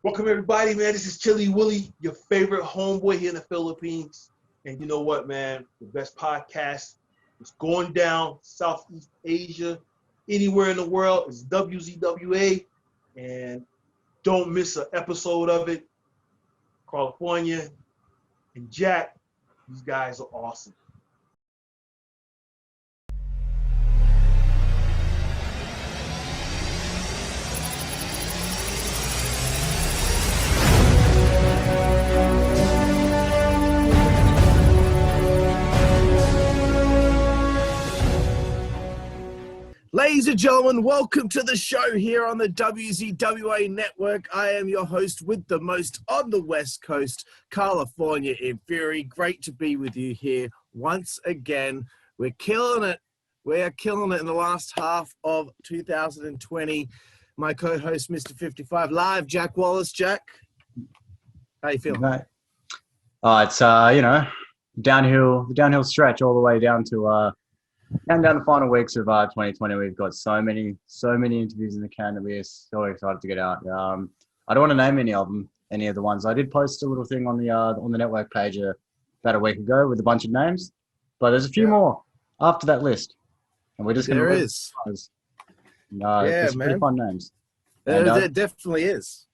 Welcome everybody, man. This is Chili Willy, your favorite homeboy here in the Philippines. And you know what, man? The best podcast is going down Southeast Asia, anywhere in the world is WZWA. And don't miss an episode of it. Karlifornia and Jack, these guys are awesome. Ladies and gentlemen, welcome to the show here on the WZWA Network. I am your host with the most on the West Coast, Karlifornia Infirri. Great to be with you here once again. We're killing it. We are killing it in the last half of 2020. My co-host, Mr. 55 Live, Jack Wallace. Jack, how you feeling? Mate. It's downhill stretch all the way down to down the final weeks of 2020. We've got so many interviews in the can that we're so excited to get out. I don't want to name any of the ones. I did post a little thing on the network page about a week ago with a bunch of names, but there's a few more after that list, and we're just going to. There is. There's pretty fun names. There definitely is.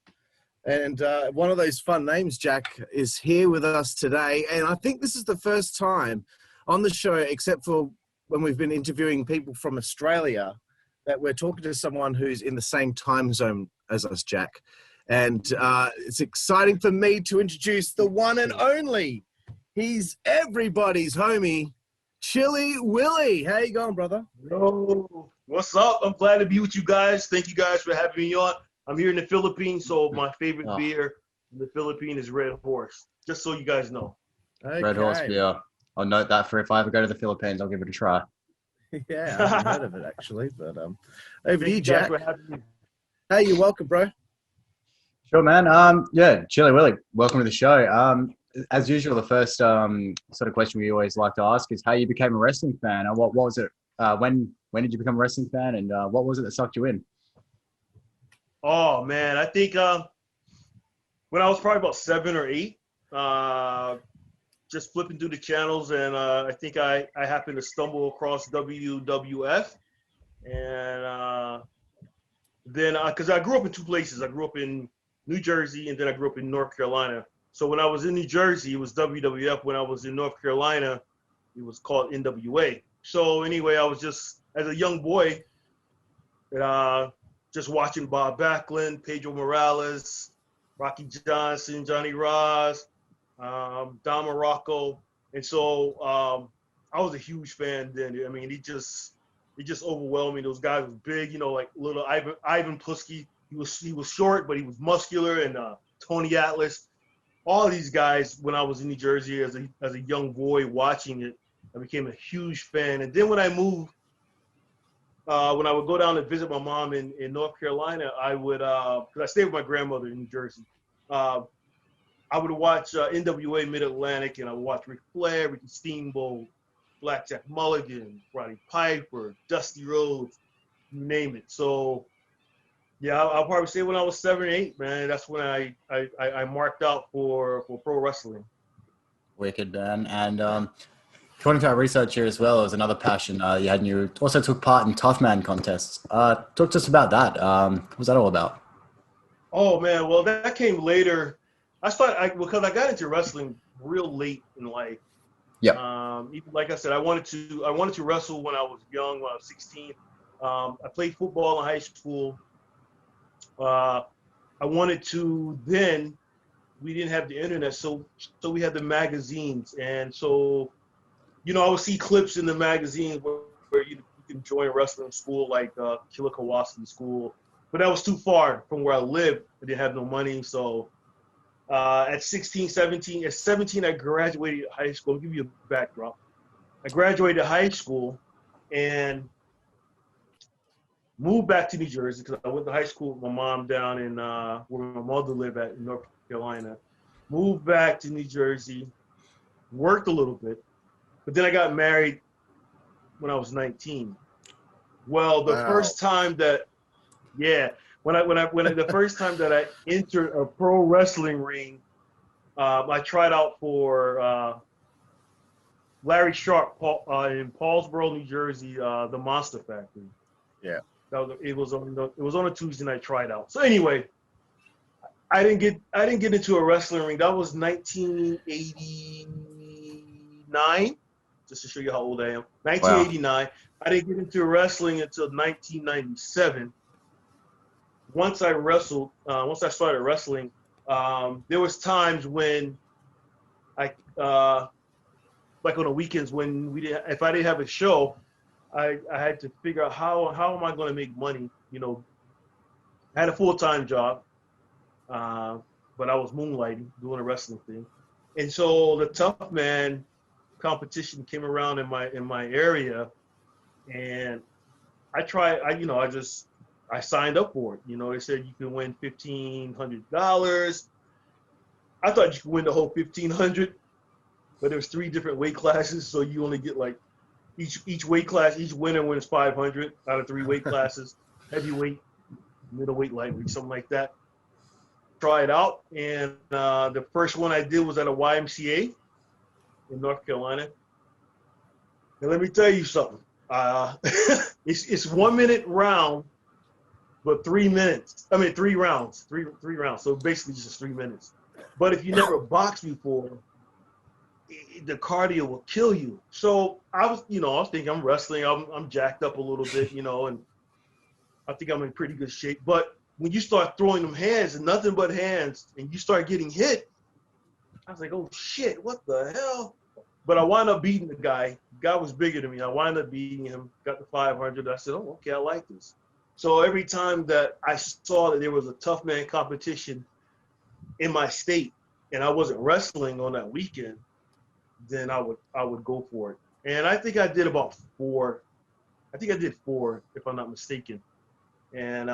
And one of those fun names, Jack, is here with us today. And I think this is the first time on the show, except for when we've been interviewing people from Australia, that we're talking to someone who's in the same time zone as us, Jack. And it's exciting for me to introduce the one and only. He's everybody's homie, Chili Willy. How you going, brother? Yo, what's up? I'm glad to be with you guys. Thank you guys for having me on. I'm here in the Philippines, so my favorite beer in the Philippines is Red Horse, just so you guys know. Okay. Red Horse beer. I'll note that for if I ever go to the Philippines, I'll give it a try. Yeah, I haven't heard of it actually, but over to you, Jack. Hey, you're welcome, bro. Sure, man. Chili Willy, welcome to the show. As usual, the first sort of question we always like to ask is how you became a wrestling fan, and what was it? When did you become a wrestling fan, and what was it that sucked you in? Oh man, I think when I was probably about 7 or 8. Just flipping through the channels, and I think I happened to stumble across WWF, and then because I grew up in two places. I grew up in New Jersey, and then I grew up in North Carolina. So when I was in New Jersey, it was WWF. When I was in North Carolina, it was called NWA. So anyway, I was just, as a young boy, just watching Bob Backlund, Pedro Morales, Rocky Johnson, Johnny Ross, Don Morocco, and so I was a huge fan then. I mean, it just overwhelmed me. Those guys were big, like little Ivan Putski. He was short, but he was muscular, and Tony Atlas. All these guys. When I was in New Jersey as a young boy watching it, I became a huge fan. And then when I moved, when I would go down to visit my mom in North Carolina, I would because I stayed with my grandmother in New Jersey. I would watch NWA Mid-Atlantic, and I would watch Ric Flair, Ricky Steamboat, Blackjack Mulligan, Roddy Piper, Dusty Rhodes, you name it. So, yeah, I'll probably say when I was 7 or 8, man, that's when I marked out for pro wrestling. Wicked, man. And according to our research here as well, it was another passion you had, and you also took part in Tough Man contests. Talk to us about that. What was that all about? Oh, man, well, that came later. Because I got into wrestling real late in life. Yeah. Even like I said, I wanted to wrestle when I was young, when I was 16. I played football in high school. I wanted to then. We didn't have the internet, so we had the magazines, and so, I would see clips in the magazines where you can join wrestling school, like Killer Kowalski school, but that was too far from where I lived. I didn't have no money, so. At 16, 17, at 17, I graduated high school. I'll give you a backdrop. I graduated high school and moved back to New Jersey because I went to high school with my mom down in where my mother lived at in North Carolina. Moved back to New Jersey, worked a little bit, but then I got married when I was 19. Well, the first time that, the first time that I entered a pro wrestling ring, I tried out for Larry Sharp in Paulsboro, New Jersey, the Monster Factory. Yeah. It was on a Tuesday night tryout. So anyway, I didn't get into a wrestling ring. That was 1989. Just to show you how old I am. 1989. Wow. I didn't get into wrestling until 1997. Once I started wrestling, there was times when I like on the weekends when if I didn't have a show, I had to figure out how am I going to make money. You know, I had a full-time job, but I was moonlighting, doing a wrestling thing, and so the Tough Man competition came around in my area, and I signed up for it. You know, they said you can win $1,500. I thought you could win the whole $1,500, but there was 3 different weight classes, so you only get like each weight class, each winner wins $500 out of 3 weight classes: heavyweight, middleweight, lightweight, something like that. Try it out, and the first one I did was at a YMCA in North Carolina. And let me tell you something. It's 1 minute round, but 3 minutes. I mean 3 rounds, three rounds. So basically just 3 minutes. But if you never boxed before, the cardio will kill you. So I was thinking I'm wrestling. I'm jacked up a little bit, and I think I'm in pretty good shape. But when you start throwing them hands and nothing but hands, and you start getting hit, I was like, oh shit, what the hell? But I wound up beating the guy. The guy was bigger than me. I wound up beating him, got the 500. I said, oh, okay, I like this. So every time that I saw that there was a Tough Man competition in my state and I wasn't wrestling on that weekend, then I would go for it. And I think I did about 4. I think I did 4, if I'm not mistaken. And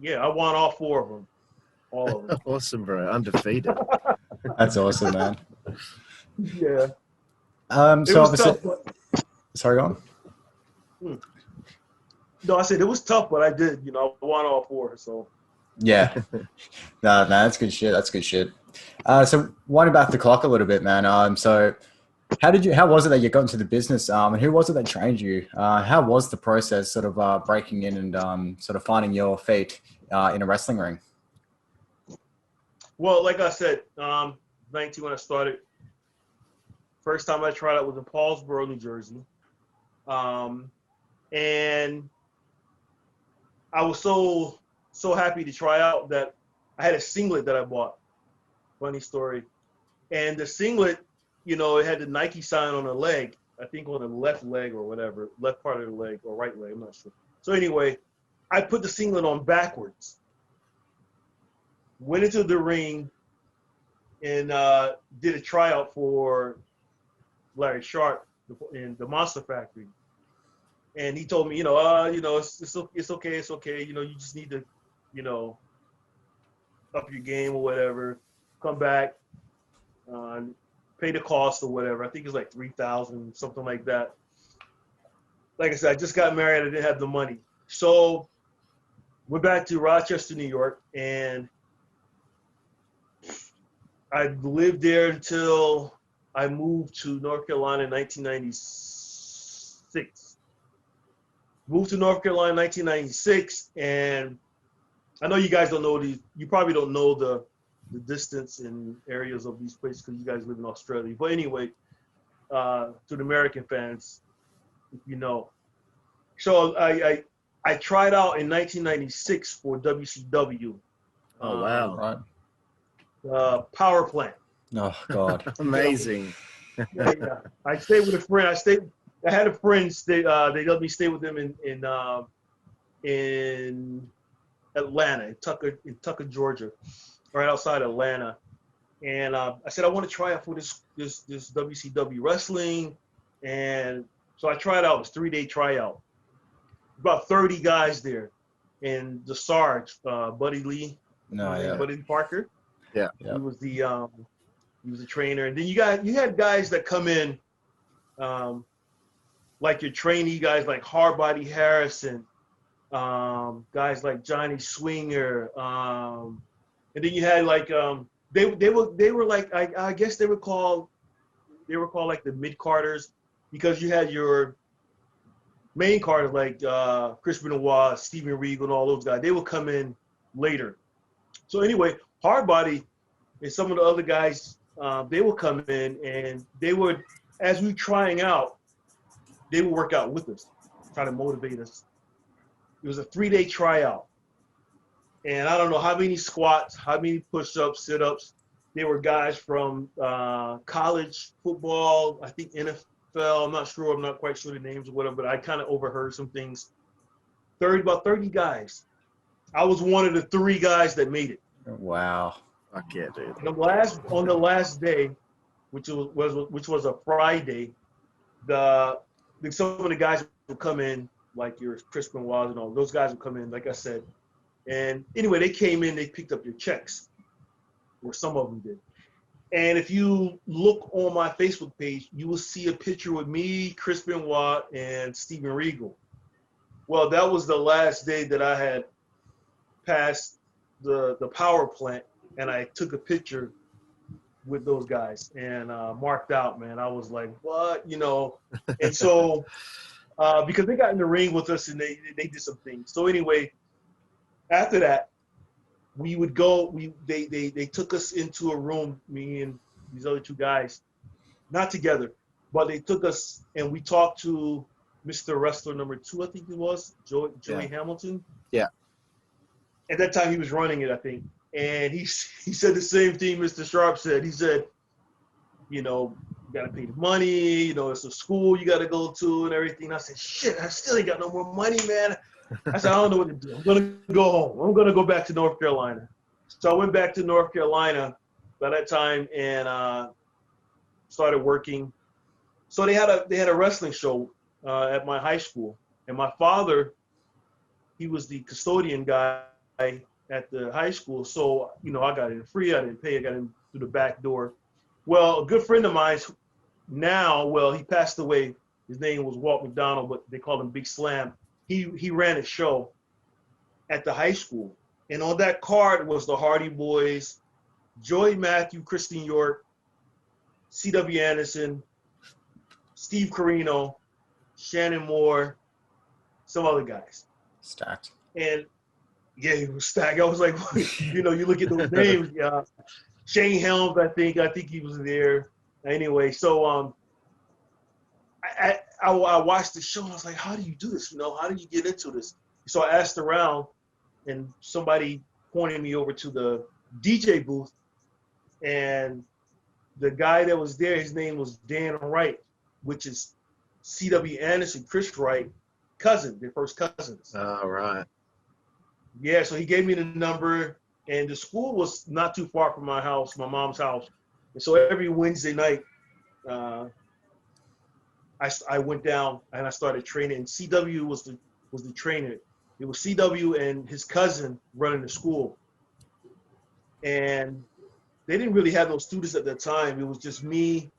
yeah, I won all 4 of them. All of them. Awesome, bro. Undefeated. That's awesome, man. Yeah. So obviously, sorry, go on. No, I said it was tough, but I did. I won all 4. So. Yeah. No, that's good shit. That's good shit. So wind back the clock a little bit, man. So how was it that you got into the business? And who was it that trained you? How was the process sort of breaking in and sort of finding your feet in a wrestling ring? Well, like I said, 19 when I started. First time I tried out was in Paulsboro, New Jersey. And I was so happy to try out that I had a singlet that I bought. Funny story. And the singlet, it had the Nike sign on the leg, I think on the left leg or whatever, left part of the leg or right leg, I'm not sure. So anyway, I put the singlet on backwards, went into the ring, and did a tryout for Larry Sharp in the Monster Factory. And he told me, it's okay. You just need to, up your game or whatever, come back, pay the cost or whatever. I think it's like $3,000, something like that. Like I said, I just got married. I didn't have the money. So went back to Rochester, New York, and I lived there until I moved to North Carolina in 1996. Moved to North Carolina in 1996, and I know you guys don't know you probably don't know the distance and areas of these places because you guys live in Australia. But anyway, to the American fans, if you know. So I tried out in 1996 for WCW. Oh, wow. Power Plant. Oh, God. Amazing. Yeah. I stayed with a friend. I had a friend stay. They let me stay with them in Atlanta, in Tucker, Georgia, right outside Atlanta. And I said I want to try out for this WCW wrestling, and so I tried out. It was a 3-day tryout. About 30 guys there, and the Sarge, Buddy Lee, Buddy Parker. Yeah. He was the trainer, and then you had guys that come in. Like your trainee guys like Hardbody Harrison, guys like Johnny Swinger, and then you had like they were like I guess they were called like the mid carders because you had your main carders like Chris Benoit, Steven Regal, and all those guys. They would come in later. So anyway, Hardbody and some of the other guys, they would come in and they would, as we trying out, they would work out with us, try to motivate us. It was a 3-day tryout. And I don't know how many squats, how many push-ups, sit-ups. They were guys from college football, I think NFL, I'm not sure, I'm not quite sure the names or whatever, but I kind of overheard some things. About 30 guys. I was one of the 3 guys that made it. Wow. I can't do On the last day, which was a Friday, some of the guys would come in, like your Chris Benoit and all those guys would come in, like I said. And anyway, they came in, they picked up your checks, or some of them did. And if you look on my Facebook page, you will see a picture with me, Chris Benoit, and Steven Regal. Well, that was the last day that I had passed the power plant, and I took a picture with those guys and marked out, man. I was like, what, you know? And so, because they got in the ring with us and they did some things. So anyway, after that, we would go, they took us into a room, me and these other 2 guys, not together, but they took us and we talked to Mr. Wrestler number 2, I think it was, Joey Hamilton. Yeah. At that time, he was running it, I think. And he said the same thing Mr. Sharp said. He said, you know, you got to pay the money, you know, it's a school you got to go to and everything. And I said, shit, I still ain't got no more money, man. I said, I don't know what to do. I'm going to go home. I'm going to go back to North Carolina. So I went back to North Carolina by that time and started working. So they had a wrestling show at my high school. And my father, he was the custodian guy at the high school. So, you know, I got in free. I didn't pay. I got in through the back door. Well, a good friend of mine now, well, he passed away. His name was Walt McDonald, but they called him Big Slam. He ran a show at the high school. And on that card was the Hardy Boys, Joey Matthew, Christian York, C.W. Anderson, Steve Corino, Shannon Moore, some other guys. Stacked. And yeah, he was stacked. I was like, you know, you look at those names. Shane Helms, I think he was there. Anyway, so I watched the show and I was like, how do you do this? You know, how do you get into this? So I asked around and somebody pointed me over to the DJ booth, and the guy that was there, his name was Dan Wright, which is C.W. Anderson, Chris Wright, cousin, their first cousins. All right. Yeah, so he gave me the number, and the school was not too far from my house, my mom's house. And so every Wednesday night, I went down and I started training. And CW was the trainer. It was CW and his cousin running the school. And they didn't really have no students at that time. It was just me,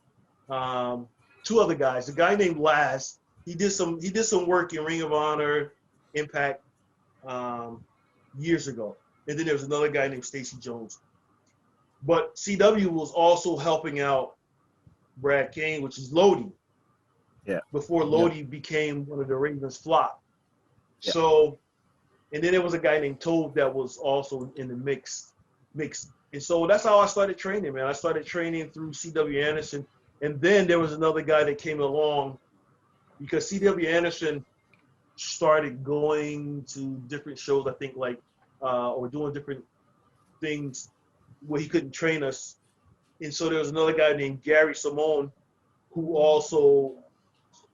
2 other guys. A guy named Laz. He did some work in Ring of Honor, Impact, years ago. And then there was another guy named Stacy Jones. But CW was also helping out Brad Kane, which is Lodi. Yeah. Before Lodi became one of the Ravens flop. Yeah. So, and then there was a guy named Tove that was also in the mix. And so that's how I started training, man. I started training through C.W. Anderson. And then there was another guy that came along because C.W. Anderson started going to different shows, I think, like, or doing different things where he couldn't train us. And so there was another guy named Gary Simone who also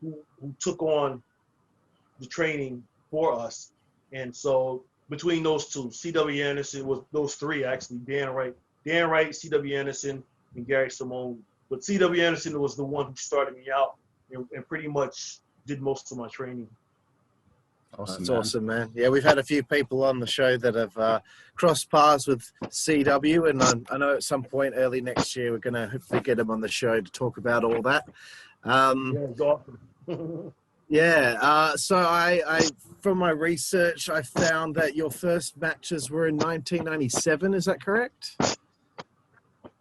who took on the training for us. And so between those 2, C.W. Anderson was those 3 actually, Dan Wright, C.W. Anderson, and Gary Simone. But C.W. Anderson was the one who started me out and pretty much did most of my training. Awesome, that's awesome, man. Yeah, we've had a few people on the show that have crossed paths with CW, and I know at some point early next year we're going to hopefully get him on the show to talk about all that. Yeah, it's awesome. Yeah. So I, from my research, I found that your first matches were in 1997. Is that correct?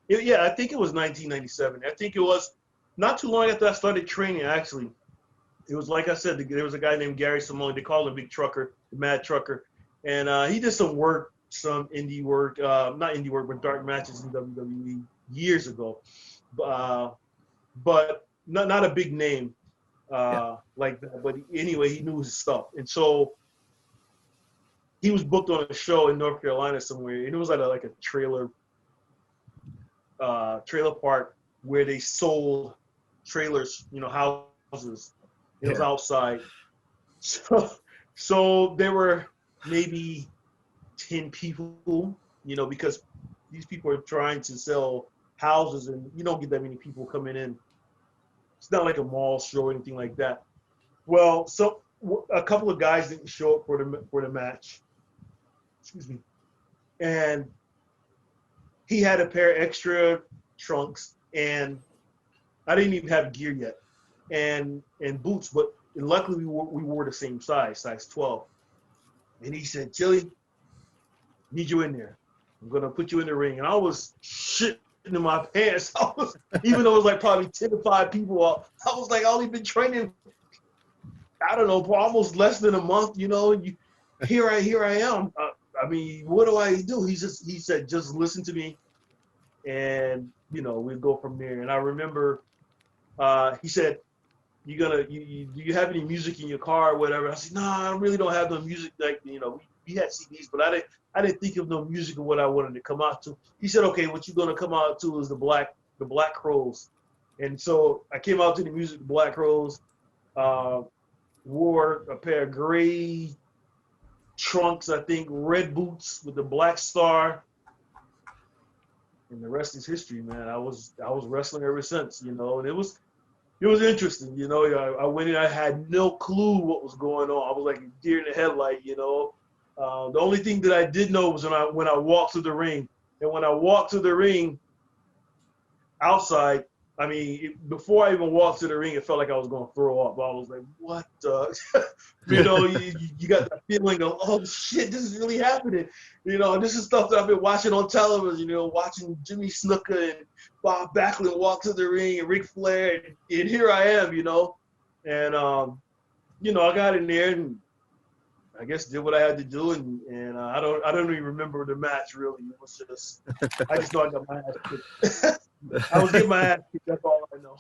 Yeah, I think it was 1997. I think it was not too long after I started training, actually. It was like I said, there was a guy named Gary Simone. They called him Big Trucker, the Mad Trucker. And he did some work, some indie work, not indie work, but dark matches in WWE years ago. But not a big name like that. But anyway, he knew his stuff. And so he was booked on a show in North Carolina somewhere. And it was at like a trailer park where they sold trailers, houses. It was outside. So there were maybe 10 people, because these people are trying to sell houses and you don't get that many people coming in. It's not like a mall show or anything like that. Well, so a couple of guys didn't show up for the match. Excuse me. And he had a pair of extra trunks, and I didn't even have gear yet, and boots. But luckily, we wore the same size 12. And he said, "Chili, need you in there. I'm gonna put you in the ring." And I was shitting in my pants. Even though it was like probably 10 to 5 people. I was like, I only been training, I don't know, for almost less than a month. Here I am. I mean, what do I do? He said, just listen to me, and we'll go from there. And I remember he said, do you have any music in your car or whatever? I said, no, I really don't have no music. Like, we had CDs, but I didn't think of no music of what I wanted to come out to. He said, okay, what you're gonna come out to is the Black Crowes. And so I came out to the music, the Black Crowes, wore a pair of gray trunks, I think, red boots with the black star. And the rest is history, man. I was wrestling ever since, and it was interesting, I went in, I had no clue what was going on. I was like a deer in the headlight, The only thing that I did know was when I walked through the ring. And when I walked through the ring outside, I mean, before I even walked to the ring, it felt like I was going to throw up. I was like, what the? You got that feeling of, oh, shit, this is really happening. This is stuff that I've been watching on television, watching Jimmy Snuka and Bob Backlund walk to the ring and Ric Flair. And here I am, And, I got in there and I guess did what I had to do. And I don't even remember the match, really. It was just, I just know I got my ass kicked. I was getting my ass kicked. That's all I know.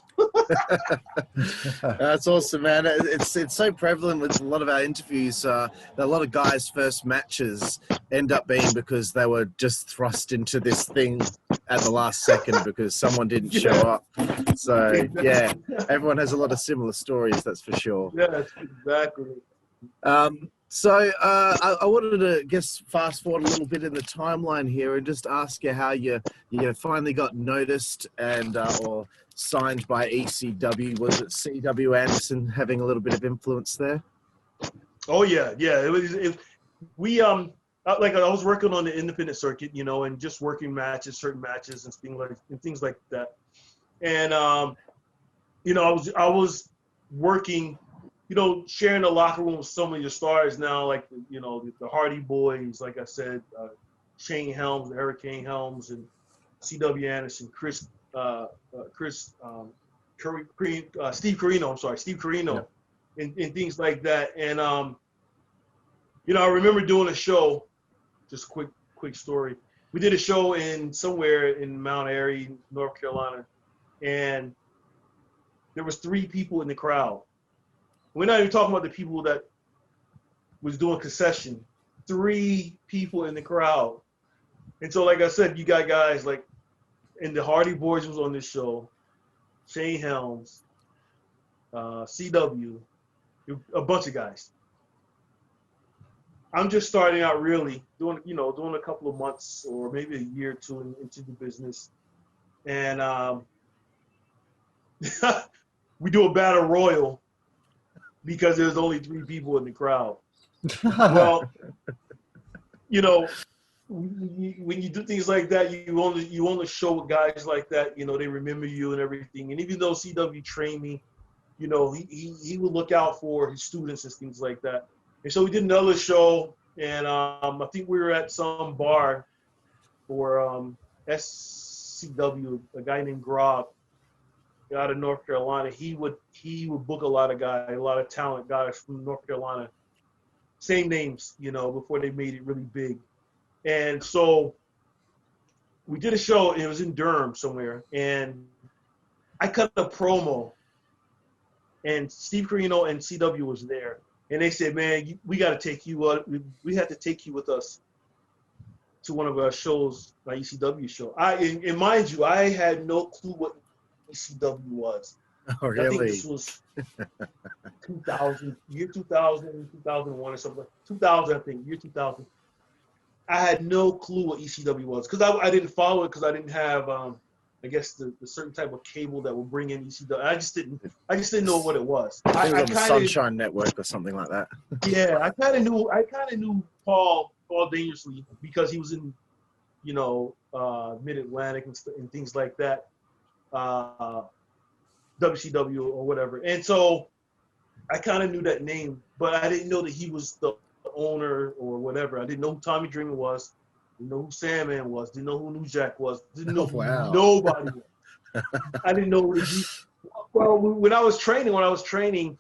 That's awesome, man. It's so prevalent with a lot of our interviews that a lot of guys' first matches end up being because they were just thrust into this thing at the last second because someone didn't show up. So, yeah, everyone has a lot of similar stories, that's for sure. Yeah, exactly. So I wanted to fast forward a little bit in the timeline here and just ask you how you finally got noticed and or signed by ECW. Was it C.W. Anderson having a little bit of influence there? Oh yeah. We like I was working on the independent circuit, and just working certain matches and things like that. And I was working, sharing the locker room with some of your stars now, like, the Hardy Boys, like I said, Shane Helms, the Hurricane Helms, and C.W. Anderson, Steve Carino, and things like that. And, I remember doing a show, just quick story. We did a show somewhere in Mount Airy, North Carolina, and there was 3 people in the crowd. We're not even talking about the people that was doing concession. 3 people in the crowd. And so, like I said, you got guys like, and the Hardy Boys was on this show, Shane Helms, CW, a bunch of guys. I'm just starting out really, doing a couple of months or maybe a year or 2 into the business. And we do a battle royal because there's only 3 people in the crowd. Well, when you do things like that, you only show guys like that, they remember you and everything. And even though CW trained me, you know, he would look out for his students and things like that. And so we did another show, and I think we were at some bar for SCW, a guy named Grob out of North Carolina. He would book a lot of guys, a lot of talent guys from North Carolina, same names, you know, before they made it really big. And so we did a show, and it was in Durham somewhere, and I cut a promo, and Steve Carino and CW was there, and they said, man, we got to take you up. We have to take you with us to one of our shows, my ECW show. And mind you, I had no clue what ECW was. Oh, really? I think this was 2000, year 2000, 2001 or something. 2000, I think, year 2000. I had no clue what ECW was because I didn't follow it because I didn't have, I guess, the certain type of cable that would bring in ECW. I just didn't know what it was. I think it was on the Sunshine Network or something like that. Yeah, I kind of knew Paul Dangerously because he was in, you know, Mid-Atlantic and things like that, WCW or whatever. And so I kind of knew that name, but I didn't know that he was the owner or whatever. I didn't know who Tommy Dreamer was. Didn't know who Sandman was. Didn't know who New Jack was. Didn't know who nobody was. I didn't know who he. Well, when I was training,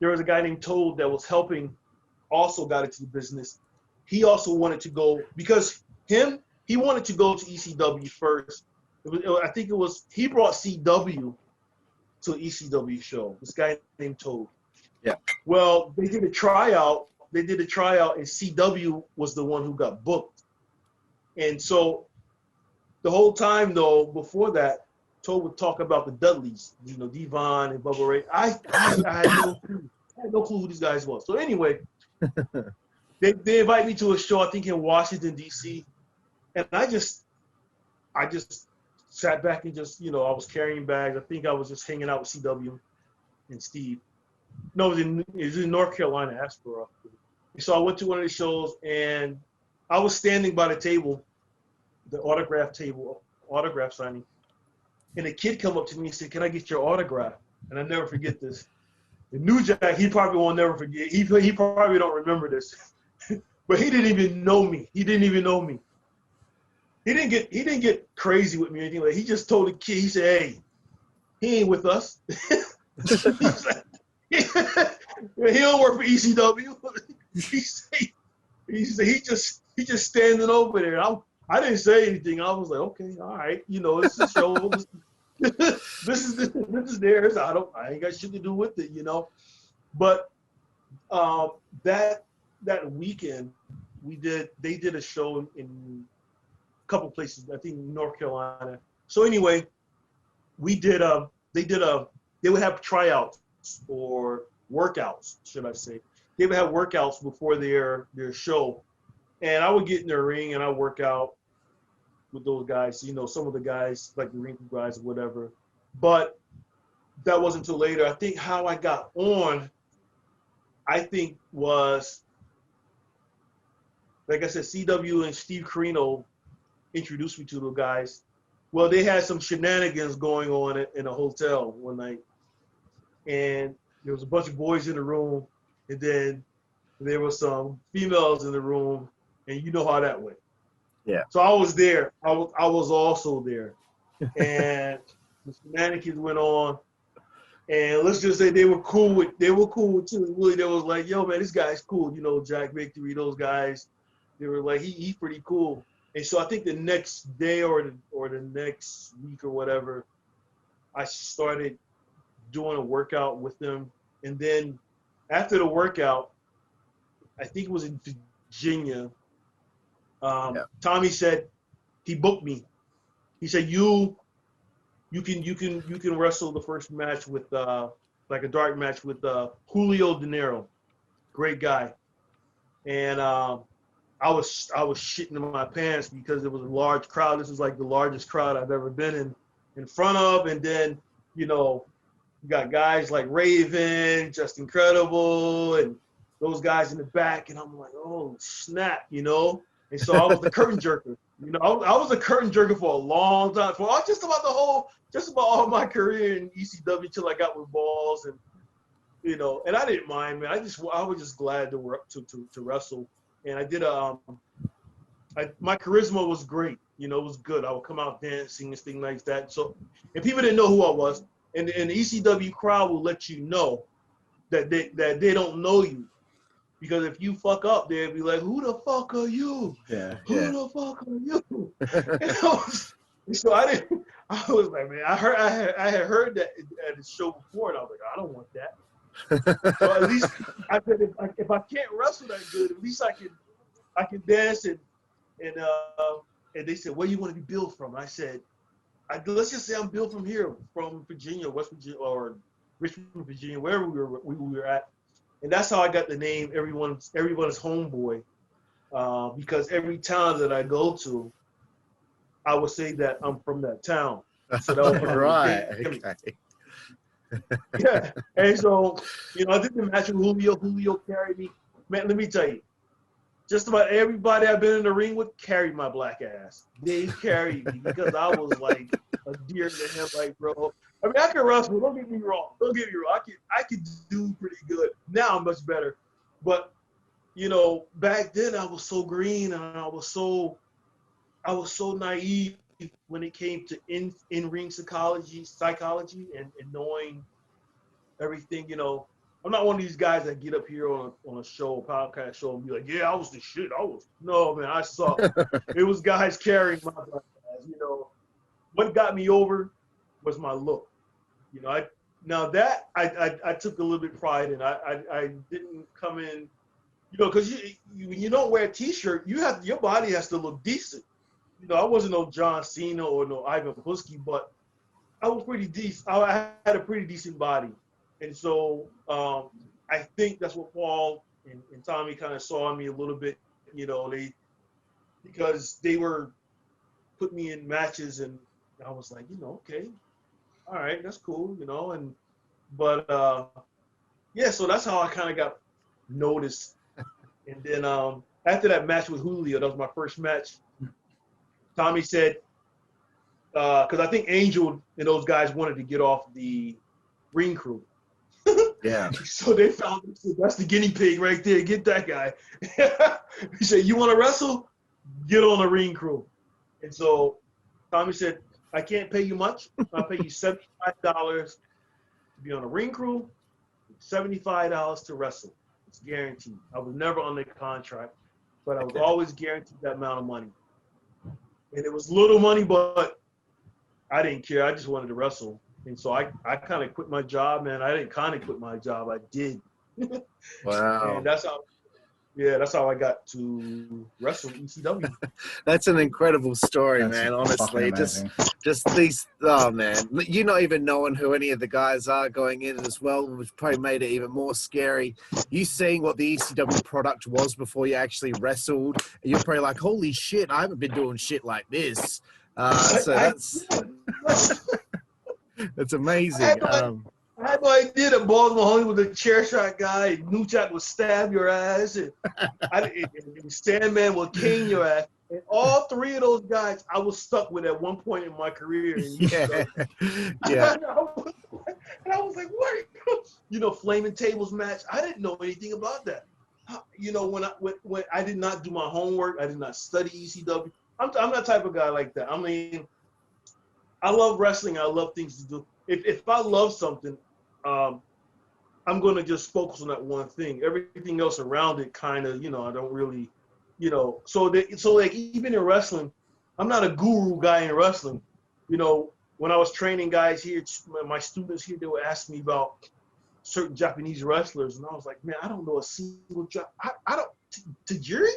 there was a guy named Toad that was helping. Also got into the business. He also wanted to go because he wanted to go to ECW first. I think he brought CW to an ECW show. This guy named Toad. Yeah. Well, they did a tryout, and CW was the one who got booked. And so the whole time, though, before that, Toad would talk about the Dudleys, you know, Devon and Bubba Ray. I had no clue who these guys was. So anyway, they invite me to a show, I think in Washington, D.C., and I just sat back and just, you know, I was carrying bags. I think I was just hanging out with CW and Steve. No, it was in North Carolina, Asheboro. So I went to one of the shows, and I was standing by the table, the autograph signing, and a kid come up to me and said, "Can I get your autograph?" And I never forget this. And New Jack, he probably won't never forget. He probably don't remember this, but he didn't even know me. He didn't get crazy with me or anything like that. He just told the kid, he said, "Hey, he ain't with us." He don't work for ECW. he just standing over there. I didn't say anything. I was like, okay, all right, you know, it's a show. This is theirs. I ain't got shit to do with it, you know. But that weekend they did a show in a couple places, I think North Carolina. So anyway, they would have tryouts or workouts, should I say. They would have workouts before their show. And I would get in the ring and I work out with those guys. You know, some of the guys, like the ring guys or whatever. But that wasn't until later. I think how I got on, was, like I said, CW and Steve Carino introduced me to the guys. Well, they had some shenanigans going on in a hotel one night. And there was a bunch of boys in the room, and then there were some females in the room, and you know how that went. Yeah. So I was there. I was also there, and the shenanigans went on. And let's just say they were cool too. Willy, they was like, "Yo, man, this guy's cool." You know, Jack Victory, those guys. They were like, he's pretty cool. And so I think the next day or the next week or whatever, I started doing a workout with them. And then after the workout, I think it was in Virginia, Tommy said, he booked me. He said, you can wrestle the first match with like a dark match with Julio De Niro, great guy. And I was shitting in my pants because it was a large crowd. This was like the largest crowd I've ever been in front of. And then, you know, you got guys like Raven, Just Incredible, and those guys in the back. And I'm like, oh, snap, you know? And so I was the curtain jerker. You know, I was a curtain jerker for a long time, for just about all my career in ECW till I got with Balls. And you know, and I didn't mind, man. I was just glad to wrestle, and I did my charisma was great. You know, it was good. I would come out dancing and things like that. So, and people didn't know who I was, and the ECW crowd will let you know that they don't know you, because if you fuck up, they'll be like, "Who the fuck are you? Who the fuck are you?" So I was like, man, I had heard that at the show before, and I was like, I don't want that. So at least I said, if I can't wrestle that good, at least I can dance and they said, where you want to be billed from? I said, let's just say I'm billed from here, from Virginia, West Virginia, or Richmond, Virginia, wherever we were at. And that's how I got the name everyone's homeboy, because every town that I go to, I would say that I'm from that town. So that was right. Okay. Yeah. And so, you know, I did the match with Julio. Julio carried me. Man, let me tell you, just about everybody I've been in the ring with carried my black ass. They carried me because I was like a deer to him, like, bro. I mean, I can wrestle. Don't get me wrong. I could do pretty good. Now I'm much better. But, you know, back then I was so green, and I was so naive when it came to in-ring psychology and knowing everything. You know, I'm not one of these guys that get up here on a show, a podcast show, and be like, yeah, I was the shit. No, man, I suck. It was guys carrying my black ass. You know, what got me over was my look. You know, I took a little bit of pride in. I didn't come in, you know, because when you don't wear a t-shirt, your body has to look decent. You know, I wasn't no John Cena or no Ivan Putski, but I was pretty decent. I had a pretty decent body. And so I think that's what Paul and Tommy kind of saw in me a little bit, you know, because they were putting me in matches, and I was like, you know, okay, all right, that's cool, you know, but yeah, so that's how I kind of got noticed. And then after that match with Julio, that was my first match, Tommy said, because I think Angel and those guys wanted to get off the ring crew. Yeah. So they found, that's the guinea pig right there. Get that guy. He said, you want to wrestle? Get on the ring crew. And so Tommy said, I can't pay you much. I'll pay you $75 to be on the ring crew, $75 to wrestle. It's guaranteed. I was never under contract, but I was always guaranteed that amount of money. And it was little money, but I didn't care. I just wanted to wrestle. And so I kind of quit my job, man. I didn't kind of quit my job. I did. Wow. And that's how I got to wrestle ECW. That's an incredible story, That's man. Honestly, amazing. just these. Oh man, you not even knowing who any of the guys are going in as well, which probably made it even more scary. You seeing what the ECW product was before you actually wrestled, you're probably like, holy shit, I haven't been doing shit like this. So that's amazing. I had no idea that Baltimore Holly was a chair shot guy, and New Jack would stab your ass, and Sandman would cane your ass. And all three of those guys I was stuck with at one point in my career. Yeah. And I was like, what? You know, Flaming Tables match. I didn't know anything about that. You know, when I did not do my homework, I did not study ECW. I'm that type of guy like that. I mean, I love wrestling. I love things to do. If I love something, I'm going to just focus on that one thing. Everything else around it kind of, you know, I don't really, you know. So like even in wrestling, I'm not a guru guy in wrestling. You know, when I was training guys here, my students here, they would ask me about certain Japanese wrestlers, and I was like, man, I don't know a single I don't Tajiri?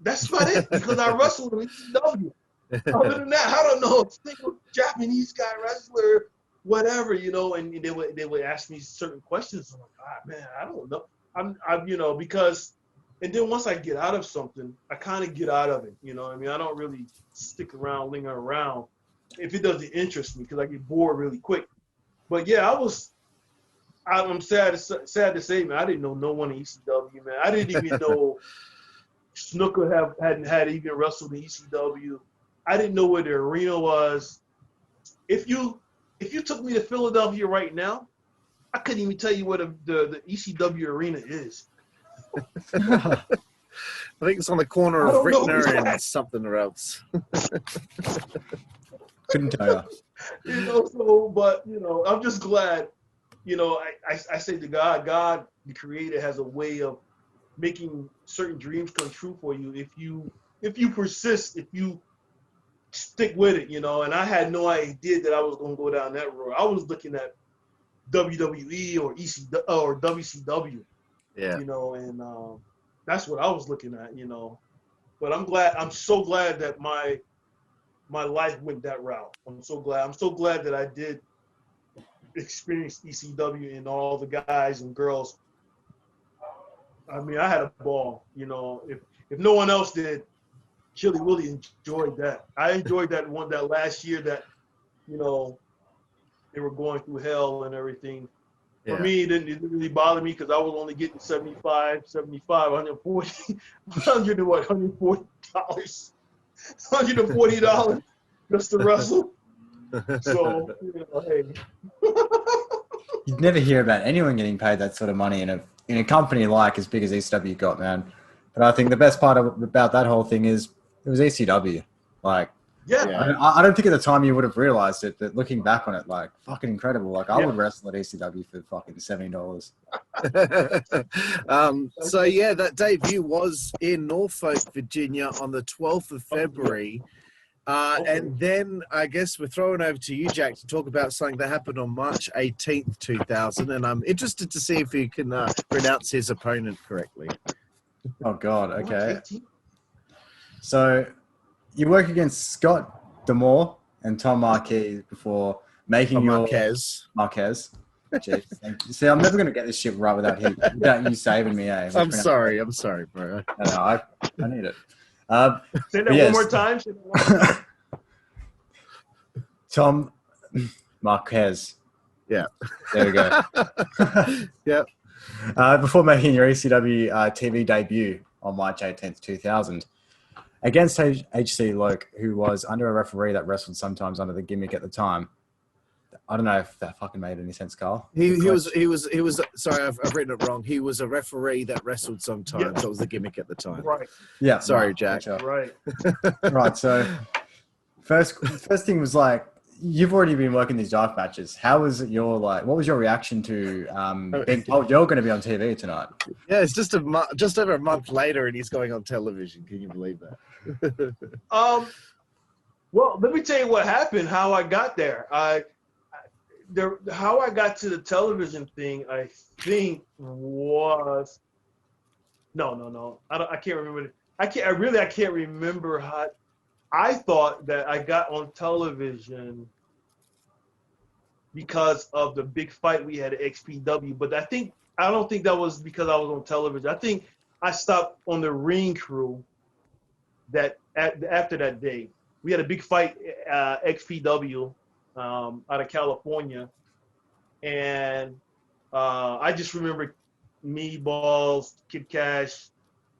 That's about it, because I wrestled in ECW. Other than that, I don't know a single Japanese guy wrestler, whatever, you know. And they would ask me certain questions. I'm like, man, I don't know. I'm you know, because, and then once I get out of something, I kind of get out of it. You know what I mean? I don't really stick around, linger around if it doesn't interest me, because I get bored really quick. But yeah, I'm sad to say, man, I didn't know no one in ECW, man. I didn't even know Snooker hadn't even wrestled in ECW. I didn't know where the arena was. If you took me to Philadelphia right now, I couldn't even tell you what the ECW arena is. I think it's on the corner I of don't know Rittner who's and that. something or else. Couldn't tell you. You know, so, but, you know, I'm just glad, you know, I say to God, the creator, has a way of making certain dreams come true for you if you persist, if you stick with it, you know. And I had no idea that I was going to go down that road. I was looking at WWE or ECW or WCW, Yeah. you know, and that's what I was looking at, you know. But I'm so glad that my life went that route. I'm so glad that I did experience ECW and all the guys and girls. I mean, I had a ball, you know. If no one else did, Chili Willy enjoyed that. I enjoyed that last year that, you know, they were going through hell and everything. For Yeah. me, it didn't really bother me because I was only getting $75, $140, $140, $140 just to wrestle. So, you know, hey. You'd never hear about anyone getting paid that sort of money in a company like as big as ECW got, man. But I think the best part about that whole thing is it was ECW. Like, Yeah. I don't think at the time you would have realized it, but looking back on it, like, fucking incredible. Like, I Yeah. would wrestle at ECW for fucking $70. So yeah, that debut was in Norfolk, Virginia on the 12th of February. And then I guess we're throwing over to you, Jack, to talk about something that happened on March 18th, 2000. And I'm interested to see if you can pronounce his opponent correctly. Oh, God. Okay. March 18th? So you work against Scott Demore and Tom Marquez before making your Marquez. Jeez, thank you. See, I'm never going to get this shit right without you saving me, eh? I'm sorry, bro. No, I need it. Say that one more time. Tom Marquez. Yeah. There we go. Yep. Before making your ECW TV debut on March 18th, 2000, against HC Loke, who was under a referee that wrestled sometimes under the gimmick at the time. I don't know if that fucking made any sense, Carl. He was sorry, I've written it wrong. He was a referee that wrestled sometimes. Yeah. That was the gimmick at the time. Right. Yeah. Sorry, Jack. Gotcha. Right. Right. So first thing was like, you've already been working these draft matches. How was your what was your reaction to being told you're going to be on TV tonight? Yeah, it's just over a month later, and he's going on television. Can you believe that? Well, let me tell you what happened. How I got there. How I got to the television thing, I think was no. I can't remember. I can't remember how. I thought that I got on television because of the big fight we had at XPW, but I don't think that was because I was on television. I think I stopped on the ring crew after that day. We had a big fight at XPW out of California, and I just remember me, Balls, Kid Cash,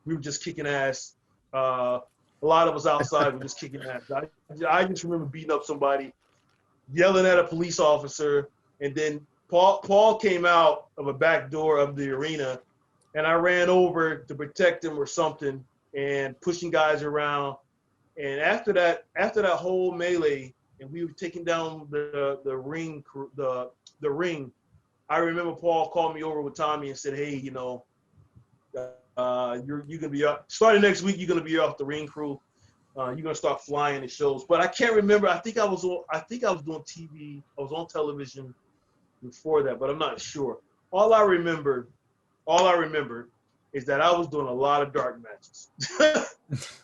we were just kicking ass. A lot of us outside were just kicking ass. I just remember beating up somebody, yelling at a police officer, and then Paul came out of a back door of the arena, and I ran over to protect him or something, and pushing guys around. And after that whole melee, and we were taking down the ring, the ring. I remember Paul called me over with Tommy and said, "Hey, you know, you're gonna be up starting next week. You're gonna be off the ring crew. You're gonna start flying the shows." But I can't remember. I think I was doing TV. I was on television before that, but I'm not sure. All I remember is that I was doing a lot of dark matches.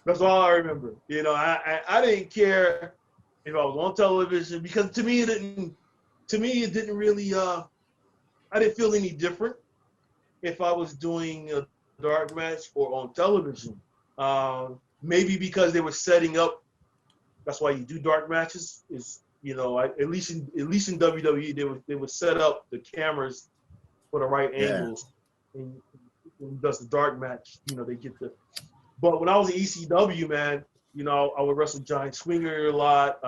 That's all I remember. You know, I didn't care if I was on television because to me it didn't really. I didn't feel any different if I was doing a dark match or on television. Maybe because they were setting up. That's why you do dark matches. Is, you know, at least in WWE they would set up the cameras for the right angles. And when does the dark match, you know, they get the. But when I was in ECW, man, you know, I would wrestle Giant Swinger a lot,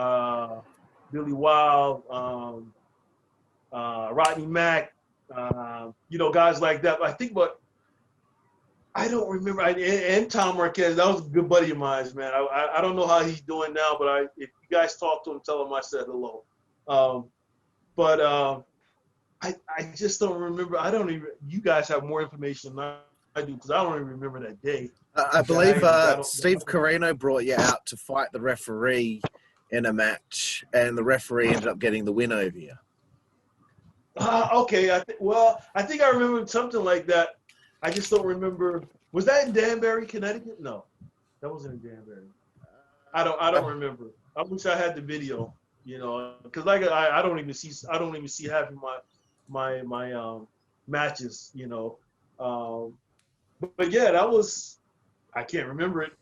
Billy Wild, Rodney Mack, You know, guys like that. I think, but I don't remember. And Tom Marquez, that was a good buddy of mine, man. I don't know how he's doing now, but if you guys talk to him, tell him I said hello. But I just don't remember. I don't even. You guys have more information than I do because I don't even remember that day. I believe Steve Carino brought you out to fight the referee in a match, and the referee ended up getting the win over you. Okay. I think I remember something like that. I just don't remember. Was that in Danbury, Connecticut? No, that wasn't in Danbury. I don't remember. I wish I had the video. You know, because like I don't even see half of my matches. You know, but yeah, that was. I can't remember it.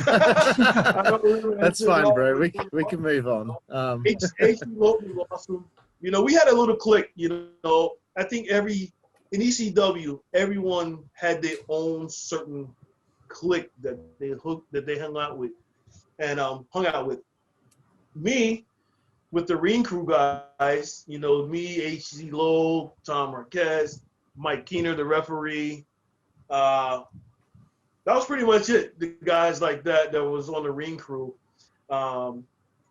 I don't remember. That's fine, bro. We can move on. AC Logan lost him. You know, we had a little clique. You know, I think in ECW, everyone had their own certain clique that they hung out with, and hung out with. Me, with the Ring Crew guys, you know, me, H.C. Lowe, Tom Marquez, Mike Keener, the referee. That was pretty much it. The guys like that was on the Ring Crew, and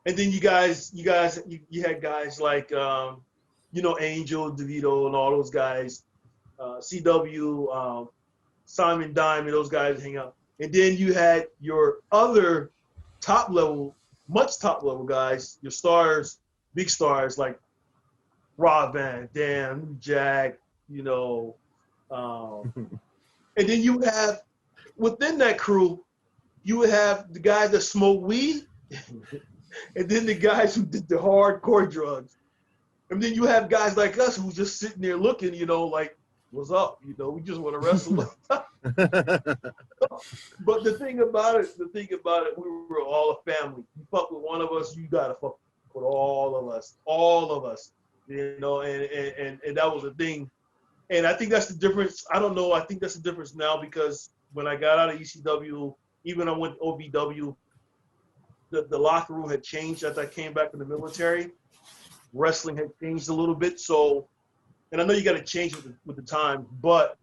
then you had guys like you know, Angel DeVito and all those guys, CW, Simon Diamond, those guys hang out, and then you had your other much top level guys, your stars, big stars like Rob Van Dam, New Jack, you know, and then you have. Within that crew, you would have the guys that smoke weed, and then the guys who did the hardcore drugs. And then you have guys like us who just sitting there looking, you know, like, what's up? You know, we just want to wrestle. But the thing about it, we were all a family. You fuck with one of us, you gotta fuck with all of us. You know, and that was the thing. And I think that's the difference. I don't know. I think that's the difference now because when I got out of ECW, even I went to OVW, the locker room had changed as I came back from the military. Wrestling had changed a little bit. So, and I know you got to change with the time, but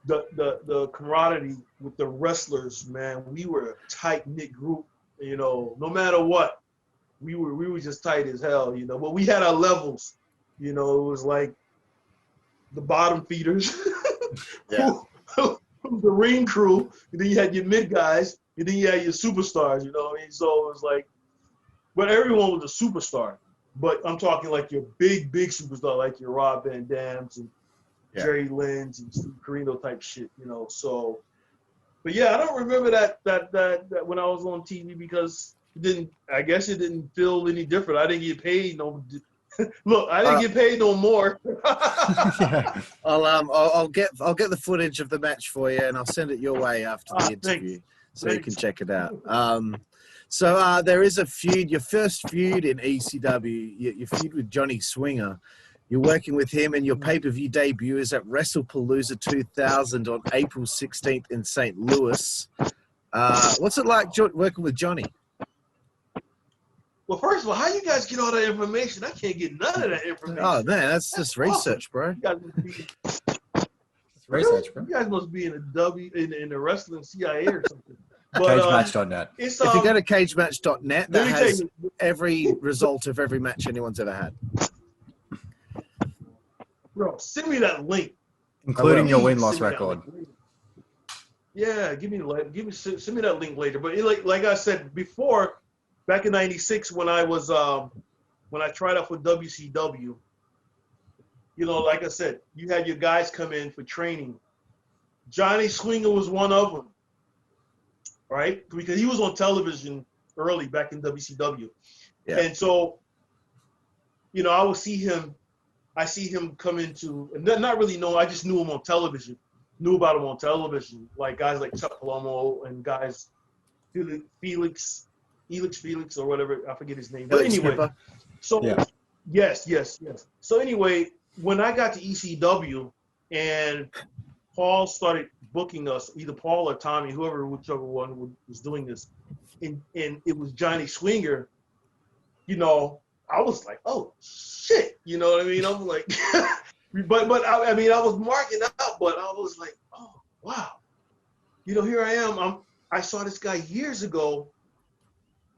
the camaraderie with the wrestlers, man, we were a tight-knit group. You know, no matter what, we were just tight as hell. You know, but we had our levels. You know, it was like the bottom feeders. Yeah. The Ring Crew, and then you had your mid guys, and then you had your superstars, you know what I mean? So it was like, but everyone was a superstar. But I'm talking like your big superstar, like your Rob Van Dams and Jerry Lynn's and Steve Carino type shit, you know. So, but yeah, I don't remember that when I was on TV because I guess it didn't feel any different. I didn't get paid Look, I didn't get paid no more. Yeah. I'll get the footage of the match for you, and I'll send it your way after the interview, so you can check it out. So there is a feud. Your first feud in ECW, your feud with Johnny Swinger. You're working with him, and your pay-per-view debut is at WrestlePalooza 2000 on April 16th in St. Louis. What's it like working with Johnny? Well, first of all, how you guys get all that information? I can't get none of that information. Oh, man, that's just research, bro. Research, bro. You guys must be in the wrestling CIA or something. CageMatch.net. If you go to CageMatch.net, that has every result of every match anyone's ever had. Bro, send me that link. Including your win-loss record. Yeah, send me that link later. But like I said before, back in '96 when I tried out for WCW, you know, like I said, you had your guys come in for training. Johnny Swinger was one of them, right? Because he was on television early back in WCW. Yeah. And so, you know, I see him come into, and not really know, I just knew him on television, knew about him on television, like guys like Chuck Palumbo and guys, Felix or whatever, I forget his name. But anyway, so yeah. Yes. So anyway, when I got to ECW and Paul started booking us, either Paul or Tommy, whichever one was doing this, and it was Johnny Swinger, you know, I was like, oh shit, you know what I mean? I'm like, But I mean, I was marking up, but I was like, oh wow, here I am. I saw this guy years ago,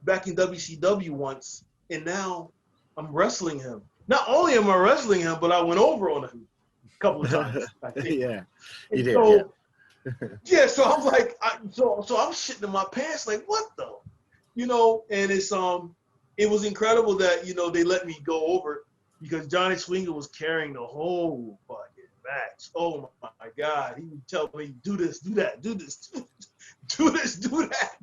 back in WCW once, and now I'm wrestling him. Not only am I wrestling him, but I went over on him a couple of times, I think. Yeah, and you did. So, yeah, so I'm like, so I'm shitting in my pants, like, what the, and it was incredible that they let me go over, because Johnny Swinger was carrying the whole fucking match. Oh my God, he would tell me, do this, do that, do this, do this, do that,